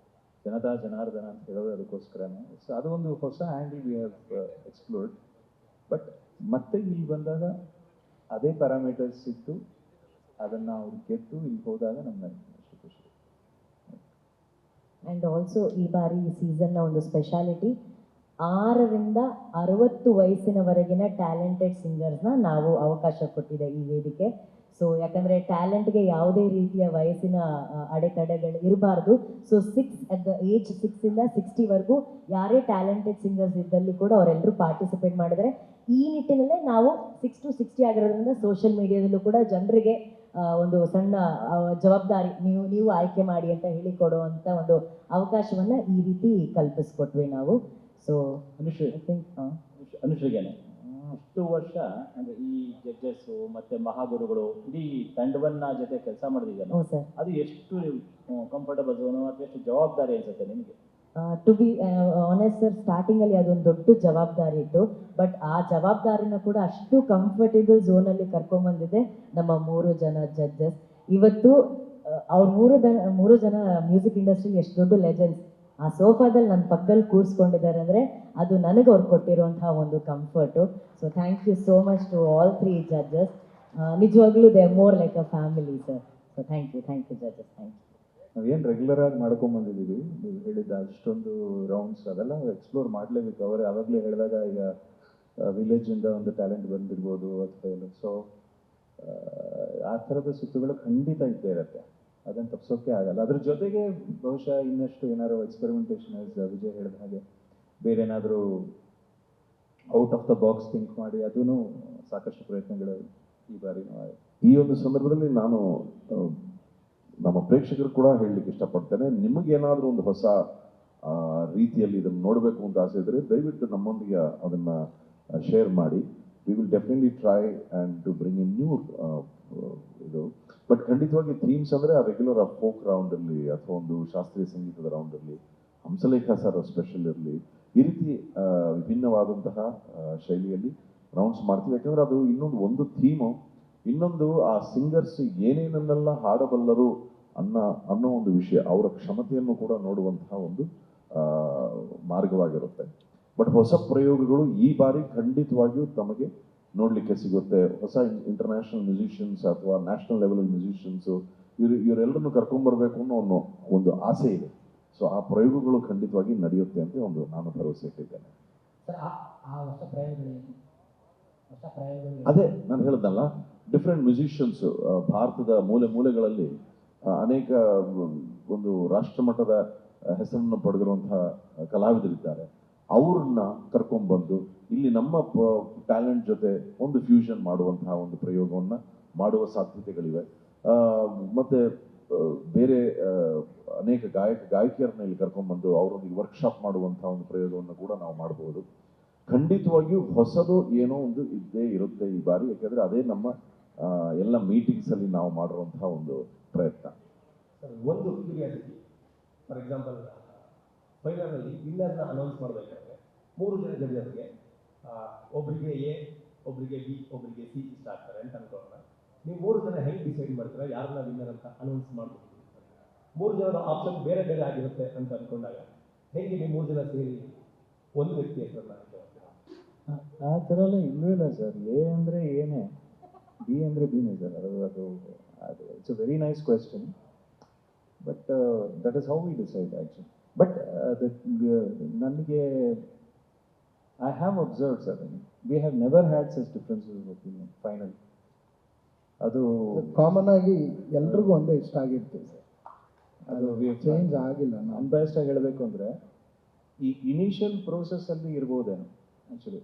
ಜನತಾ ಜನಾರ್ದನ ಅಂತ ಹೇಳೋದು ಅದಕ್ಕೋಸ್ಕರನೇ. ಸೊ ಅದು ಒಂದು ಹೊಸ angle we have explored. But ಮತ್ತೆ ಇಲ್ಲಿ ಬಂದಾಗ ಅದೇ ಪ್ಯಾರಾಮೀಟರ್ಸ್ ಇತ್ತು, ಅದನ್ನು ಅವ್ರು ಗೆದ್ದು ಇಲ್ಲಿ ಹೋದಾಗ ನಮ್ಮನ್ನ ಅಷ್ಟು ಖುಷಿ. ಆ್ಯಂಡ್ ಆಲ್ಸೋ ಈ ಬಾರಿ ಈ ಸೀಸನ್ನ ಒಂದು ಸ್ಪೆಷಾಲಿಟಿ, 6 ರಿಂದ 60 ವಯಸ್ಸಿನವರೆಗಿನ ಟ್ಯಾಲೆಂಟೆಡ್ ಸಿಂಗರ್ಸ್ನ ನಾವು ಅವಕಾಶ ಕೊಟ್ಟಿದೆ ಈ ವೇದಿಕೆ. ಸೊ ಯಾಕಂದರೆ ಟ್ಯಾಲೆಂಟ್ಗೆ ಯಾವುದೇ ರೀತಿಯ ವಯಸ್ಸಿನ ಅಡೆತಡೆಗಳು ಇರಬಾರ್ದು. ಸೊ ಅಟ್ ದ ಏಜ್ 6 ಇಂದ 60ವರೆಗೂ ಯಾರೇ ಟ್ಯಾಲೆಂಟೆಡ್ ಸಿಂಗರ್ಸ್ ಇದ್ದಲ್ಲಿ ಕೂಡ ಅವರೆಲ್ಲರೂ ಪಾರ್ಟಿಸಿಪೇಟ್ ಮಾಡಿದರೆ, ಈ ನಿಟ್ಟಿನಲ್ಲೇ ನಾವು 6 to 60 ಆಗಿರೋದ್ರಿಂದ ಸೋಷಿಯಲ್ ಮೀಡಿಯಾದಲ್ಲೂ ಕೂಡ ಜನರಿಗೆ ಒಂದು ಸಣ್ಣ ಜವಾಬ್ದಾರಿ, ನೀವು ಆಯ್ಕೆ ಮಾಡಿ ಅಂತ ಹೇಳಿ ಕೊಡುವಂಥ ಒಂದು ಅವಕಾಶವನ್ನು ಈ ರೀತಿ ಕಲ್ಪಿಸ್ಕೊಟ್ವಿ ನಾವು. ಸೊ ಅನುಶ್ರೀಗೇನೆ ಇಷ್ಟು ವರ್ಷ ಅಂದರೆ ಈ ಜಡ್ಜಸ್ಸು ಮತ್ತು ಮಹಾಗುರುಗಳು ಇಡೀ ತಂಡವನ್ನ ಜೊತೆ ಕೆಲಸ ಮಾಡಿದೀಗಲ್ಲ, ಹ್ಞೂ ಸರ್. ಅದು ಎಷ್ಟು ಕಂಫರ್ಟಬಲ್ ಝೋನು ಅಥವಾ ಎಷ್ಟು ಜವಾಬ್ದಾರಿ ಅನ್ಸುತ್ತೆ ನಿಮಗೆ? ಟು ಬಿ ಆನೆಸ್ಟ್ ಸರ್, ಸ್ಟಾರ್ಟಿಂಗಲ್ಲಿ ಅದೊಂದು ದೊಡ್ಡ ಜವಾಬ್ದಾರಿ ಇತ್ತು. ಬಟ್ ಆ ಜವಾಬ್ದಾರಿನ ಕೂಡ ಅಷ್ಟು ಕಂಫರ್ಟೇಬಲ್ ಝೋನಲ್ಲಿ ಕರ್ಕೊಂಬಂದಿದೆ ನಮ್ಮ 3 ಜನ ಜಡ್ಜಸ್. ಇವತ್ತು ಅವ್ರ 3 ಜನ ಮ್ಯೂಸಿಕ್ ಇಂಡಸ್ಟ್ರಿಲಿ ಎಷ್ಟು ದೊಡ್ಡ ಲೆಜೆಂಡ್ಸ್ ಆ ಸೋಫಾದಲ್ಲಿ ನನ್ನ ಪಕ್ಕದಲ್ಲಿ ಕೂರಿಸ್ಕೊಂಡಿದ್ದಾರೆ ಅಂದರೆ ಅದು ನನಗೆ ಅವ್ರು ಕೊಟ್ಟಿರುವಂತಹ ಒಂದು comfort. So thank you so much to all 3 judges. ನಿಜವಾಗ್ಲೂ they are more like a family sir. So thank you judges, thank you. ನಾವೇನು ರೆಗ್ಯುಲರ್ ಆಗಿ ಮಾಡ್ಕೊಂಬಂದಿದ್ದೀವಿ, ನೀವು ಹೇಳಿದ್ದ ಅಷ್ಟೊಂದು ರೌಂಡ್ಸ್ ಅದೆಲ್ಲ ಎಕ್ಸ್ಪ್ಲೋರ್ ಮಾಡಲೇಬೇಕು. ಅವರೇ ಆವಾಗಲೇ ಹೇಳಿದಾಗ ಈಗ ವಿಲೇಜಿಂದ ಒಂದು ಟ್ಯಾಲೆಂಟ್ ಬಂದಿರ್ಬೋದು ಅಥವಾ ಏನು. ಸೊ ಆ ಥರದ ಸುತ್ತುಗಳು ಖಂಡಿತ ಇದ್ದೇ ಇರುತ್ತೆ, ಅದನ್ನು ತಪ್ಪಿಸೋಕೆ ಆಗಲ್ಲ. ಅದ್ರ ಜೊತೆಗೆ ಬಹುಶಃ ಇನ್ನಷ್ಟು ಏನಾದ್ರು ಎಕ್ಸ್ಪೆರಿಮೆಂಟೇಷನ್ ವಿಜಯ್ ಹೇಳಿದ ಹಾಗೆ ಬೇರೆ ಏನಾದರೂ out of the box think ಮಾಡಿ ಅದೂ ಸಾಕಷ್ಟು ಪ್ರಯತ್ನಗಳು ಈ ಬಾರಿ ಆಯಿತು. ಈ ಒಂದು ಸಂದರ್ಭದಲ್ಲಿ ನಾನು ನಮ್ಮ ಪ್ರೇಕ್ಷಕರು ಕೂಡ ಹೇಳಲಿಕ್ಕೆ ಇಷ್ಟಪಡ್ತೇನೆ, ನಿಮಗೇನಾದರೂ ಒಂದು ಹೊಸ ರೀತಿಯಲ್ಲಿ ಇದನ್ನು ನೋಡಬೇಕು ಅಂತ ಆಸೆ ಇದ್ದರೆ ದಯವಿಟ್ಟು ನಮ್ಮೊಂದಿಗೆ ಅದನ್ನು ಶೇರ್ ಮಾಡಿ. We will definitely try and to bring in new ಇದು. ಬಟ್ ಖಂಡಿತವಾಗಿ ಥೀಮ್ಸ್ ಅಂದರೆ ಆ ರೆಗ್ಯುಲರ್ ಆ ಫೋಕ್ ರೌಂಡಲ್ಲಿ ಅಥವಾ ಒಂದು ಶಾಸ್ತ್ರೀಯ ಸಂಗೀತದ ರೌಂಡಲ್ಲಿ, ಹಂಸಲೇಖ ಸರ್ ಸ್ಪೆಷಲ್ ಇರಲಿ, ಈ ರೀತಿ ವಿಭಿನ್ನವಾದಂತಹ ಶೈಲಿಯಲ್ಲಿ ರೌಂಡ್ಸ್ ಮಾಡ್ತೀವಿ. ಯಾಕಂದರೆ ಅದು ಒಂದು ಥೀಮು, ಇನ್ನೊಂದು ಆ ಸಿಂಗರ್ಸ್ ಏನೇನನ್ನೆಲ್ಲ ಹಾಡಬಲ್ಲರು ಅನ್ನೋ ಒಂದು ವಿಷಯ, ಅವರ ಕ್ಷಮತೆಯನ್ನು ಕೂಡ ನೋಡುವಂತಹ ಒಂದು ಮಾರ್ಗವಾಗಿರುತ್ತೆ. ಬಟ್ ಹೊಸ ಪ್ರಯೋಗಗಳು ಈ ಬಾರಿ ಖಂಡಿತವಾಗಿಯೂ ತಮಗೆ ನೋಡಲಿಕ್ಕೆ ಸಿಗುತ್ತೆ. ಹೊಸ ಇಂಟರ್ನ್ಯಾಷನಲ್ ಮ್ಯೂಸಿಷಿಯನ್ಸ್ ಅಥವಾ ನ್ಯಾಷನಲ್ ಲೆವೆಲ್ ಮ್ಯೂಸಿಷಿಯನ್ಸು ಇವರೆಲ್ಲರನ್ನು ಕರ್ಕೊಂಡ್ಬರ್ಬೇಕು ಅನ್ನೋ ಒಂದು ಆಸೆ ಇದೆ. ಸೊ ಆ ಪ್ರಯೋಗಗಳು ಖಂಡಿತವಾಗಿ ನಡೆಯುತ್ತೆ ಅಂತ ನಾನು ಭರವಸೆ ಇಟ್ಟಿದ್ದೇನೆ. ಅದೇ ನಾನು ಹೇಳಿದ್ನಲ್ಲ, ಡಿಫ್ರೆಂಟ್ ಮ್ಯೂಸಿಷಿಯನ್ಸ್ ಭಾರತದ ಮೂಲೆಗಳಲ್ಲಿ ಅನೇಕ ಒಂದು ರಾಷ್ಟ್ರಮಟ್ಟದ ಹೆಸರನ್ನು ಪಡೆದಿರುವಂತಹ ಕಲಾವಿದರಿದ್ದಾರೆ. ಅವ್ರನ್ನ ಕರ್ಕೊಂಡ್ಬಂದು ಇಲ್ಲಿ ನಮ್ಮ ಟ್ಯಾಲೆಂಟ್ ಜೊತೆ ಒಂದು ಫ್ಯೂಷನ್ ಮಾಡುವಂತಹ ಒಂದು ಪ್ರಯೋಗವನ್ನು ಮಾಡುವ ಸಾಧ್ಯತೆಗಳಿವೆ. ಮತ್ತೆ ಬೇರೆ ಅನೇಕ ಗಾಯಕಿಯರನ್ನ ಇಲ್ಲಿ ಕರ್ಕೊಂಡ್ಬಂದು ಅವರೊಂದಿಗೆ ವರ್ಕ್ಶಾಪ್ ಮಾಡುವಂತಹ ಒಂದು ಪ್ರಯೋಗವನ್ನು ಕೂಡ ನಾವು ಮಾಡಬಹುದು. ಖಂಡಿತವಾಗಿಯೂ ಹೊಸದು ಏನೋ ಒಂದು ಇದ್ದೇ ಇರುತ್ತೆ ಈ ಬಾರಿ. ಯಾಕೆಂದರೆ ಅದೇ ನಮ್ಮ ಎಲ್ಲ ಮೀಟಿಂಗ್ಸಲ್ಲಿ ನಾವು ಮಾಡಿರುವಂತಹ ಒಂದು ಪ್ರಯತ್ನ. ಒಂದು ಕ್ಯೂರಿಯಾಸಿಟಿ, ಫಾರ್ ಎಕ್ಸಾಂಪಲ್ ಫೈನಲಲ್ಲಿ ವಿನ್ನರ್ನ ಅನೌನ್ಸ್ ಮಾಡಬೇಕಾದ್ರೆ 3 ಜನ ಜಡ್ಜಸ್ಗೆ ಒಬ್ಬರಿಗೆ ಎ, ಒಬ್ಬರಿಗೆ ಬಿ, ಒಬ್ಬರಿಗೆ ಸಿ ಇಷ್ಟ ಆಗ್ತಾರೆ ಅಂತ ಅನ್ಕೊಳ್ಳೋಣ. ನೀವು 3 ಜನ ಹೆಂಗೆ ಡಿಸೈಡ್ ಮಾಡ್ತೀರಾ ಯಾರನ್ನ ವಿನ್ನರ್ ಅಂತ ಅನೌನ್ಸ್ ಮಾಡ್ಬೋದು? 3 ಜನದ ಆಪ್ಷನ್ ಬೇರೆ ಬೇರೆ ಆಗಿರುತ್ತೆ ಅಂತ ಅನ್ಕೊಂಡಾಗ ಹೇಗೆ ನೀವು 3 ಜನ ಸೇರಿ ಒಂದು ವ್ಯಕ್ತಿ ಹೆಸರನ್ನ ಹೇಳ್ತೀರಾ? ಆ ಥರ ಎಲ್ಲ ಇನ್ನೂ ಇಲ್ಲ ಸರ್. ಎ ಅಂದರೆ ಏನೇ, ಬಿ ಅಂದರೆ ಬಿನೇ ಸರ್. ಅದು it's a very nice question, but that is how we decide actually. But ನನಗೆ I have observe sir, we have never had such differences of opinion final. ಅದು ಕಾಮನ್ ಆಗಿ ಎಲ್ರಿಗೂ ಒಂದೇ ಇಷ್ಟ ಆಗಿರ್ತೀವಿ ಸರ್, ಅದು ಚೇಂಜ್ ಆಗಿಲ್ಲ. ಅನ್ಬಯಸ್ಡ್ ಆಗಿ ಹೇಳಬೇಕು ಅಂದರೆ ಈ ಇನಿಷಿಯಲ್ ಪ್ರೋಸೆಸ್ಸಲ್ಲಿ ಇರ್ಬೋದೇನೋ ಆ್ಯಕ್ಚುಲಿ,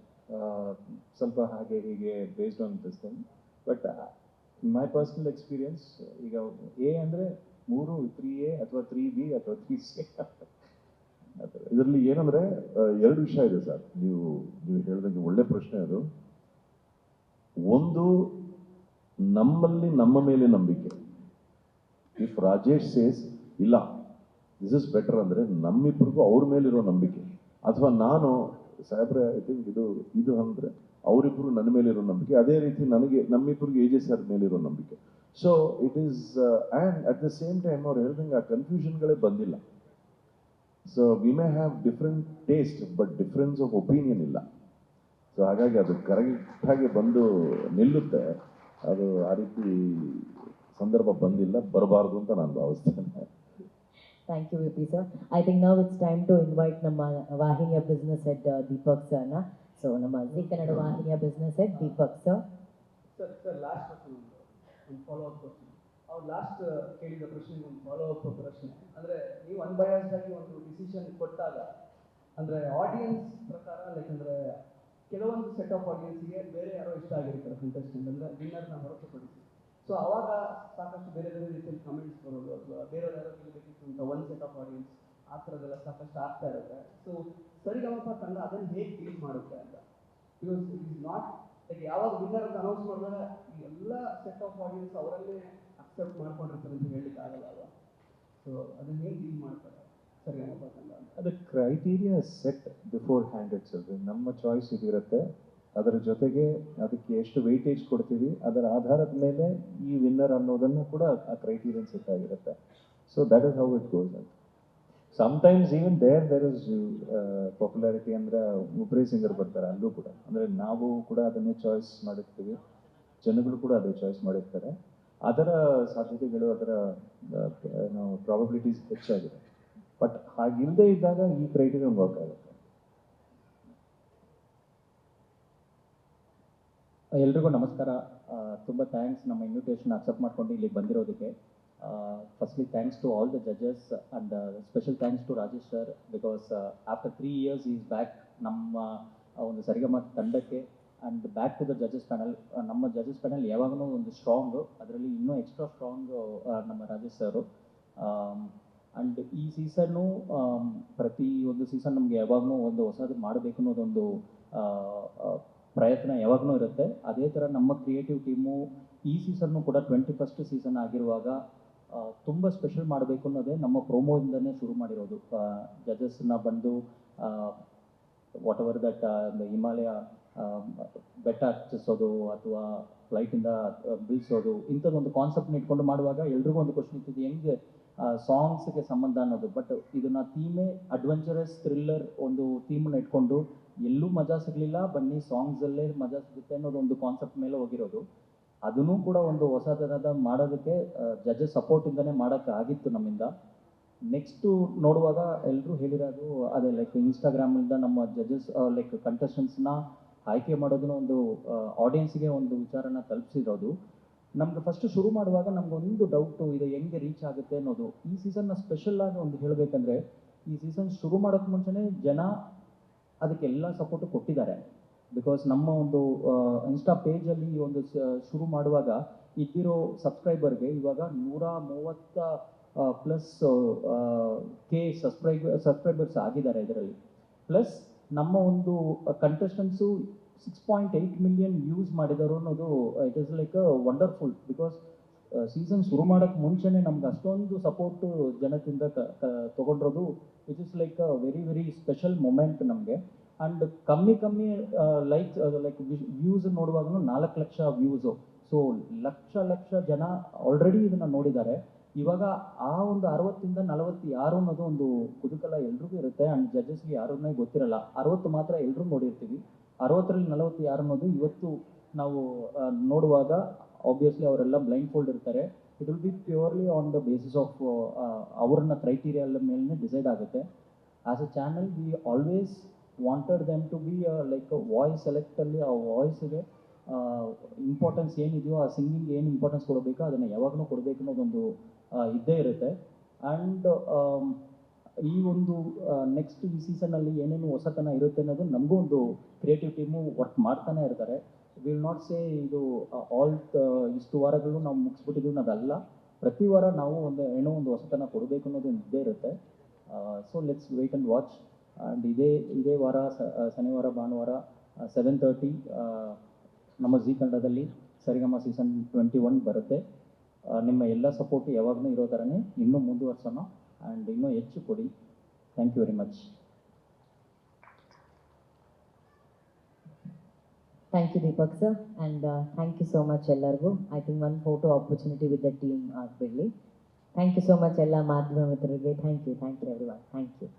ಸ್ವಲ್ಪ ಹಾಗೆ ಹೀಗೆ based on this thing. But my personal experience, ಈಗ ಎ ಅಂದರೆ 3A ಅಥವಾ 3B ಅಥವಾ 3C. ಇದರಲ್ಲಿ ಏನಂದ್ರೆ 2 ವಿಷಯ ಇದೆ ಸರ್. ನೀವು ಹೇಳಿದಂಗೆ ಒಳ್ಳೆ ಪ್ರಶ್ನೆ ಅದು. ಒಂದು, ನಮ್ಮಲ್ಲಿ ನಮ್ಮ ಮೇಲೆ ನಂಬಿಕೆ. ಇಫ್ ರಾಜೇಶ್ ಸೇಸ್ ಇಲ್ಲ ದಿಸ್ ಇಸ್ ಬೆಟರ್ ಅಂದರೆ ನಮ್ಮಿಬ್ಬರಿಗೂ ಅವ್ರ ಮೇಲಿರೋ ನಂಬಿಕೆ, ಅಥವಾ ನಾನು ಸಾಹೇಬ್ರೆ ಐ ಥಿಂಕ್ ಇದು ಅಂದರೆ ಅವರಿಬ್ಬರು ನನ್ನ ಮೇಲಿರೋ ನಂಬಿಕೆ, ಅದೇ ರೀತಿ ನಮ್ಮಿಬ್ಬರಿಗೆ AJ ಸರ್ ಮೇಲಿರೋ ನಂಬಿಕೆ. So it is and at the same time ಅವ್ರು ಹೇಳ್ದಂಗೆ ಆ ಕನ್ಫ್ಯೂಷನ್ಗಳೇ ಬಂದಿಲ್ಲ. So we may have different taste but difference of opinion ಇಲ್ಲ. ಸೊ ಹಾಗಾಗಿ ಅದು ಕರೆಕ್ಟಾಗಿ ಬಂದು ನಿಲ್ಲುತ್ತೆ. ಅದು ಆ ರೀತಿ ಸಂದರ್ಭ ಬಂದಿಲ್ಲ, ಬರಬಾರ್ದು ಅಂತ ನಾನು ಭಾವಿಸ್ತೇನೆ. Thank you, VP sir. I think now it's time to invite ನಮ್ಮ ವಾಹಿನಿಯ ಬಿಸ್ನೆಸ್ ಹೆಡ್ ದೀಪಕ್ ಸರ್ನ. ಸೊ ನಮ್ಮ ಜಿ ಕನ್ನಡ ವಾಹಿನಿಯ business head Deepak sir. Sir last ಒಂದು ಫಾಲೋ ಅಪ್ ಕ್ವಶನ್. ಅವ್ರು ಲಾಸ್ಟ್ ಕೇಳಿದ ಪ್ರಶ್ನೆಗೆ ಒಂದು ಫಾಲೋ ಅಪ್ ಪ್ರಶ್ನೆ ಅಂದರೆ, ನೀವು ಅನ್ಬಯಾಸ್ಡ್ ಆಗಿ ಒಂದು ಡಿಸಿಷನ್ ಕೊಟ್ಟಾಗ ಅಂದರೆ ಆಡಿಯನ್ಸ್ ಪ್ರಕಾರ, ಲೈಕ್ ಅಂದರೆ ಕೆಲವೊಂದು ಸೆಟ್ ಆಫ್ ಆಡಿಯನ್ಸ್ಗೆ ಬೇರೆ ಯಾರೋ ಇಷ್ಟ ಆಗಿರ್ತಾರೆ ಕಂಟೆಸ್ಟೆಂಟ್, ಅಂದರೆ ವಿನ್ನರ್ನ ಹೊರತುಪಡಿಸಿ. ಸೊ ಅವಾಗ ಸಾಕಷ್ಟು ಬೇರೆ ಬೇರೆ ರೀತಿಯಲ್ಲಿ ಕಮೆಂಟ್ಸ್ ಬರೋದು, ಅಥವಾ ಬೇರೆಯವ್ರು ಯಾರೋ ಕೇಳಬೇಕಿತ್ತು ಅಂತ ಒಂದು ಸೆಟ್ ಆಫ್ ಆಡಿಯನ್ಸ್, ಆ ಥರದ್ದೆಲ್ಲ ಸಾಕಷ್ಟು ಆಗ್ತಾ ಇರುತ್ತೆ. ಸೊ ಸರಿಗಮಪ ತಂಡ ಅದನ್ನು ಹೇಗೆ ಡೀಲ್ ಮಾಡುತ್ತೆ ಅಂತ, because it is not like ಯಾವಾಗ ವಿನ್ನರ್ ಅಂತ ಅನೌನ್ಸ್ ಮಾಡಿದಾಗ ಎಲ್ಲ ಸೆಟ್ ಆಫ್ ಆಡಿಯನ್ಸ್ ಅವರಲ್ಲೇ ಅಕ್ಸೆಪ್ಟ್ ಮಾಡ್ಕೊಂಡಿರ್ತಾರೆ ಅಂತ ಹೇಳಲಿಕ್ಕೆ ಆಗಲ್ಲ ಅಲ್ವಾ? ಸೊ ಅದನ್ನು ಹೇಗೆ ಡೀಲ್ ಮಾಡ್ತಾರೆ ಸರಿಗಮಪ ತಂಡ ಅಂತ? ಅದು criteria set before hand it self. ನಮ್ಮ ಚಾಯ್ಸ್ ಇದಿರುತ್ತೆ, ಅದರ ಜೊತೆಗೆ ಅದಕ್ಕೆ ಎಷ್ಟು ವೆಯ್ಟೇಜ್ ಕೊಡ್ತೀವಿ ಅದರ ಆಧಾರದ ಮೇಲೆ ಈ ವಿನ್ನರ್ ಅನ್ನೋದನ್ನು ಕೂಡ ಆ ಕ್ರೈಟೀರಿಯನ್ ಸೆಟ್ ಆಗಿರುತ್ತೆ. So that is how it goes. Sometimes even there is popularity ಅಂದರೆ ಒಬ್ಬರೇ ಸಿಂಗರ್ ಬರ್ತಾರೆ, ಅಲ್ಲೂ ಕೂಡ ಅಂದರೆ ನಾವು ಕೂಡ ಅದನ್ನೇ ಚಾಯ್ಸ್ ಮಾಡಿರ್ತೀವಿ, ಜನಗಳು ಕೂಡ ಅದೇ ಚಾಯ್ಸ್ ಮಾಡಿರ್ತಾರೆ. ಅದರ ಸಾಧ್ಯತೆಗಳು, ಅದರ ಪ್ರಾಬಬಿಲಿಟೀಸ್ ಹೆಚ್ಚಾಗಿದೆ. ಬಟ್ ಹಾಗಿಲ್ಲದೆ ಇದ್ದಾಗ ಈ ಕ್ರೈಟೀರಿಯನ್ ವರ್ಕ್ ಆಗುತ್ತೆ. ಎಲ್ರಿಗೂ ನಮಸ್ಕಾರ. ತುಂಬ ಥ್ಯಾಂಕ್ಸ್ ನಮ್ಮ ಇನ್ವಿಟೇಷನ್ ಅಕ್ಸೆಪ್ಟ್ ಮಾಡ್ಕೊಂಡು ಇಲ್ಲಿಗೆ ಬಂದಿರೋದಕ್ಕೆ. Firstly thanks to all the judges and special thanks to Rajesh sir, because after 3 years is back ನಮ್ಮ ಒಂದು ಸರಿಗಮ ತಂಡಕ್ಕೆ and back to the judges panel. ನಮ್ಮ ಜಡ್ಜಸ್ ಪ್ಯಾನಲ್ ಯಾವಾಗಲೂ ಒಂದು ಸ್ಟ್ರಾಂಗು, ಅದರಲ್ಲಿ ಇನ್ನೂ ಎಕ್ಸ್ಟ್ರಾ ಸ್ಟ್ರಾಂಗು ನಮ್ಮ ರಾಜೇಶ್ ಸರು. ಆ್ಯಂಡ್ ಈ ಸೀಸನ್ನು ಪ್ರತಿ ಒಂದು ಸೀಸನ್ ನಮಗೆ ಯಾವಾಗಲೂ ಒಂದು ಹೊಸದು ಮಾಡಬೇಕು ಅನ್ನೋದೊಂದು ಪ್ರಯತ್ನ ಯಾವಾಗಲೂ ಇರುತ್ತೆ. ಅದೇ ಥರ ನಮ್ಮ ಕ್ರಿಯೇಟಿವ್ ಟೀಮು ಈ ಸೀಸನ್ನು ಕೂಡ 21st ಸೀಸನ್ ಆಗಿರುವಾಗ ತುಂಬ ಸ್ಪೆಷಲ್ ಮಾಡಬೇಕು ಅನ್ನೋದೇ ನಮ್ಮ ಪ್ರೋಮೋಯಿಂದನೇ ಶುರು ಮಾಡಿರೋದು. ಜಜಸ್ನ ಬಂದು ವಾಟ್ ಎವರ್ ದಟ್ ಹಿಮಾಲಯ ಬೆಟ್ಟ ಹಚ್ಚಿಸೋದು ಅಥವಾ ಫ್ಲೈಟಿಂದ ಬೀಳ್ಸೋದು, ಇಂಥದ್ದೊಂದು ಕಾನ್ಸೆಪ್ಟ್ನ ಇಟ್ಕೊಂಡು ಮಾಡುವಾಗ ಎಲ್ರಿಗೂ ಒಂದು ಕ್ವಶನ್ ಇರ್ತಿದ್ದು ಹೆಂಗೆ ಸಾಂಗ್ಸ್ಗೆ ಸಂಬಂಧ ಅನ್ನೋದು. ಬಟ್ ಇದನ್ನ ಥೀಮೇ ಅಡ್ವೆಂಚರಸ್ ಥ್ರಿಲ್ಲರ್ ಒಂದು ಥೀಮನ್ನ ಇಟ್ಕೊಂಡು ಎಲ್ಲೂ ಮಜಾ ಸಿಗಲಿಲ್ಲ, ಬನ್ನಿ ಸಾಂಗ್ಸಲ್ಲೇ ಮಜಾ ಸಿಗುತ್ತೆ ಅನ್ನೋದು ಒಂದು ಕಾನ್ಸೆಪ್ಟ್ ಮೇಲೆ ಹೋಗಿರೋದು. ಅದನ್ನೂ ಕೂಡ ಒಂದು ಹೊಸ ಥರದ ಮಾಡೋದಕ್ಕೆ ಜಡ್ಜಸ್ ಸಪೋರ್ಟಿಂದನೇ ಮಾಡೋಕ್ಕಾಗಿತ್ತು ನಮ್ಮಿಂದ. ನೆಕ್ಸ್ಟು ನೋಡುವಾಗ ಎಲ್ಲರೂ ಹೇಳಿರೋದು ಅದೇ ಲೈಕ್ ಇನ್ಸ್ಟಾಗ್ರಾಮಿಂದ ನಮ್ಮ ಜಡ್ಜಸ್ ಲೈಕ್ ಕಂಟೆಸ್ಟೆಂಟ್ಸ್ನ ಆಯ್ಕೆ ಮಾಡೋದನ್ನ ಒಂದು ಆಡಿಯನ್ಸ್ಗೆ ಒಂದು ವಿಚಾರನ ತಲುಪಿಸಿರೋದು. ನಮ್ಗೆ ಫಸ್ಟ್ ಶುರು ಮಾಡುವಾಗ ನಮಗೊಂದು ಡೌಟು ಇದು ಹೆಂಗೆ ರೀಚ್ ಆಗುತ್ತೆ ಅನ್ನೋದು. ಈ ಸೀಸನ್ನ ಸ್ಪೆಷಲ್ ಆಗಿ ಒಂದು ಹೇಳಬೇಕಂದ್ರೆ, ಈ ಸೀಸನ್ ಶುರು ಮಾಡೋಕ್ಕೆ ಮುಂಚೆನೇ ಜನ ಅದಕ್ಕೆಲ್ಲ ಸಪೋರ್ಟು ಕೊಟ್ಟಿದ್ದಾರೆ. ಬಿಕಾಸ್ ನಮ್ಮ ಒಂದು ಇನ್ಸ್ಟಾ ಪೇಜಲ್ಲಿ ಈ ಒಂದು ಶುರು ಮಾಡುವಾಗ ಇದ್ದಿರೋ ಸಬ್ಸ್ಕ್ರೈಬರ್ಗೆ ಇವಾಗ 130 ಪ್ಲಸ್ ಕೆ ಸಬ್ಸ್ಕ್ರೈಬರ್ಸ್ ಆಗಿದ್ದಾರೆ ಇದರಲ್ಲಿ. ಪ್ಲಸ್ ನಮ್ಮ ಒಂದು ಕಂಟೆಸ್ಟೆಂಟ್ಸು 6.8 ಮಿಲಿಯನ್ ವ್ಯೂಸ್ ಮಾಡಿದರು ಅನ್ನೋದು it is like wonderful. Because season ಶುರು ಮಾಡೋಕ್ಕೆ ಮುಂಚೆನೇ ನಮ್ಗೆ ಅಷ್ಟೊಂದು ಸಪೋರ್ಟು ಜನದಿಂದ ತೊಗೊಂಡಿರೋದು it is like very very special moment ನಮಗೆ. ಆ್ಯಂಡ್ ಕಮ್ಮಿ ಲೈಕ್ ವ್ಯೂಸ್ ನೋಡುವಾಗೂ 4 ಲಕ್ಷ ವ್ಯೂಸು. ಸೊ ಲಕ್ಷ ಜನ ಆಲ್ರೆಡಿ ಇದನ್ನು ನೋಡಿದ್ದಾರೆ. ಇವಾಗ ಆ ಒಂದು 60ರಿಂದ 40 ಯಾರು ಅನ್ನೋದು ಒಂದು ಕುತೂಹಲ ಎಲ್ರಿಗೂ ಇರುತ್ತೆ. ಆ್ಯಂಡ್ ಜಡ್ಜಸ್ಗೆ ಯಾರನ್ನೇ ಗೊತ್ತಿರಲ್ಲ. 60 ಮಾತ್ರ ಎಲ್ಲರೂ ನೋಡಿರ್ತೀವಿ. 60ರಲ್ಲಿ 40 ಯಾರು ಅನ್ನೋದು ಇವತ್ತು ನಾವು ನೋಡುವಾಗ ಆಬ್ವಿಯಸ್ಲಿ ಅವರೆಲ್ಲ ಬ್ಲೈಂಡ್ ಫೋಲ್ಡ್ ಇರ್ತಾರೆ. It will be purely on the basis of ಅವ್ರನ್ನ ಕ್ರೈಟೀರಿಯಲ್ ಮೇಲೆ ಡಿಸೈಡ್ ಆಗುತ್ತೆ. As a channel we always wanted them to be like voice ಸೆಲೆಕ್ಟಲ್ಲಿ ಆ ವಾಯ್ಸ್ಗೆ ಇಂಪಾರ್ಟೆನ್ಸ್ ಏನಿದೆಯೋ, ಆ ಸಿಂಗಿಂಗ್ ಏನು ಇಂಪಾರ್ಟೆನ್ಸ್ ಕೊಡಬೇಕೋ ಅದನ್ನು ಯಾವಾಗಲೂ ಕೊಡಬೇಕು ಅನ್ನೋದೊಂದು ಇದ್ದೇ ಇರುತ್ತೆ. ಆ್ಯಂಡ್ ಈ ಒಂದು ನೆಕ್ಸ್ಟ್ ಈ ಸೀಸನ್ನಲ್ಲಿ ಏನೇನು ಹೊಸತನ ಇರುತ್ತೆ ಅನ್ನೋದು ನಮಗೂ ಒಂದು ಕ್ರಿಯೇಟಿವ್ ಟೀಮು ವರ್ಕ್ ಮಾಡ್ತಾನೆ ಇರ್ತಾರೆ. ವಿಲ್ ನಾಟ್ ಸೇ ಇದು ಆಲ್ ಇಷ್ಟು ವಾರಗಳು ನಾವು ಮುಗಿಸ್ಬಿಟ್ಟಿದ್ದೀವಿ ಅನ್ನೋದಲ್ಲ. ಪ್ರತಿ ವಾರ ನಾವು ಏನೋ ಒಂದು ಹೊಸತನ ಕೊಡಬೇಕು ಅನ್ನೋದು ಇದ್ದೇ ಇರುತ್ತೆ. So let's wait and watch. And ಇದೇ ವಾರ ಶನಿವಾರ ಭಾನುವಾರ 7:30 ನಮ್ಮ ಜೀ ಕನ್ನಡದಲ್ಲಿ ಸರಿಗಮ ಸೀಸನ್ 21 ಬರುತ್ತೆ. ನಿಮ್ಮ ಎಲ್ಲ ಸಪೋರ್ಟು ಯಾವಾಗಲೂ ಇರೋ ಥರನೇ ಇನ್ನೂ ಮುಂದುವರ್ಸೋಣ ಆ್ಯಂಡ್ ಇನ್ನೂ ಹೆಚ್ಚು ಕೊಡಿ. Thank you very much. Thank you Deepak sir, and thank you so much ಎಲ್ಲರಿಗೂ. ಐ ಥಿಂಕ್ ಒಂದು photo opportunity with the team ಆಗಬಿಡಲಿ. ಥ್ಯಾಂಕ್ ಯು ಸೋ ಮಚ್ ಎಲ್ಲ ಮಾಧ್ಯಮ ಮಿತ್ರರಿಗೆ. Thank you everyone. Thank you.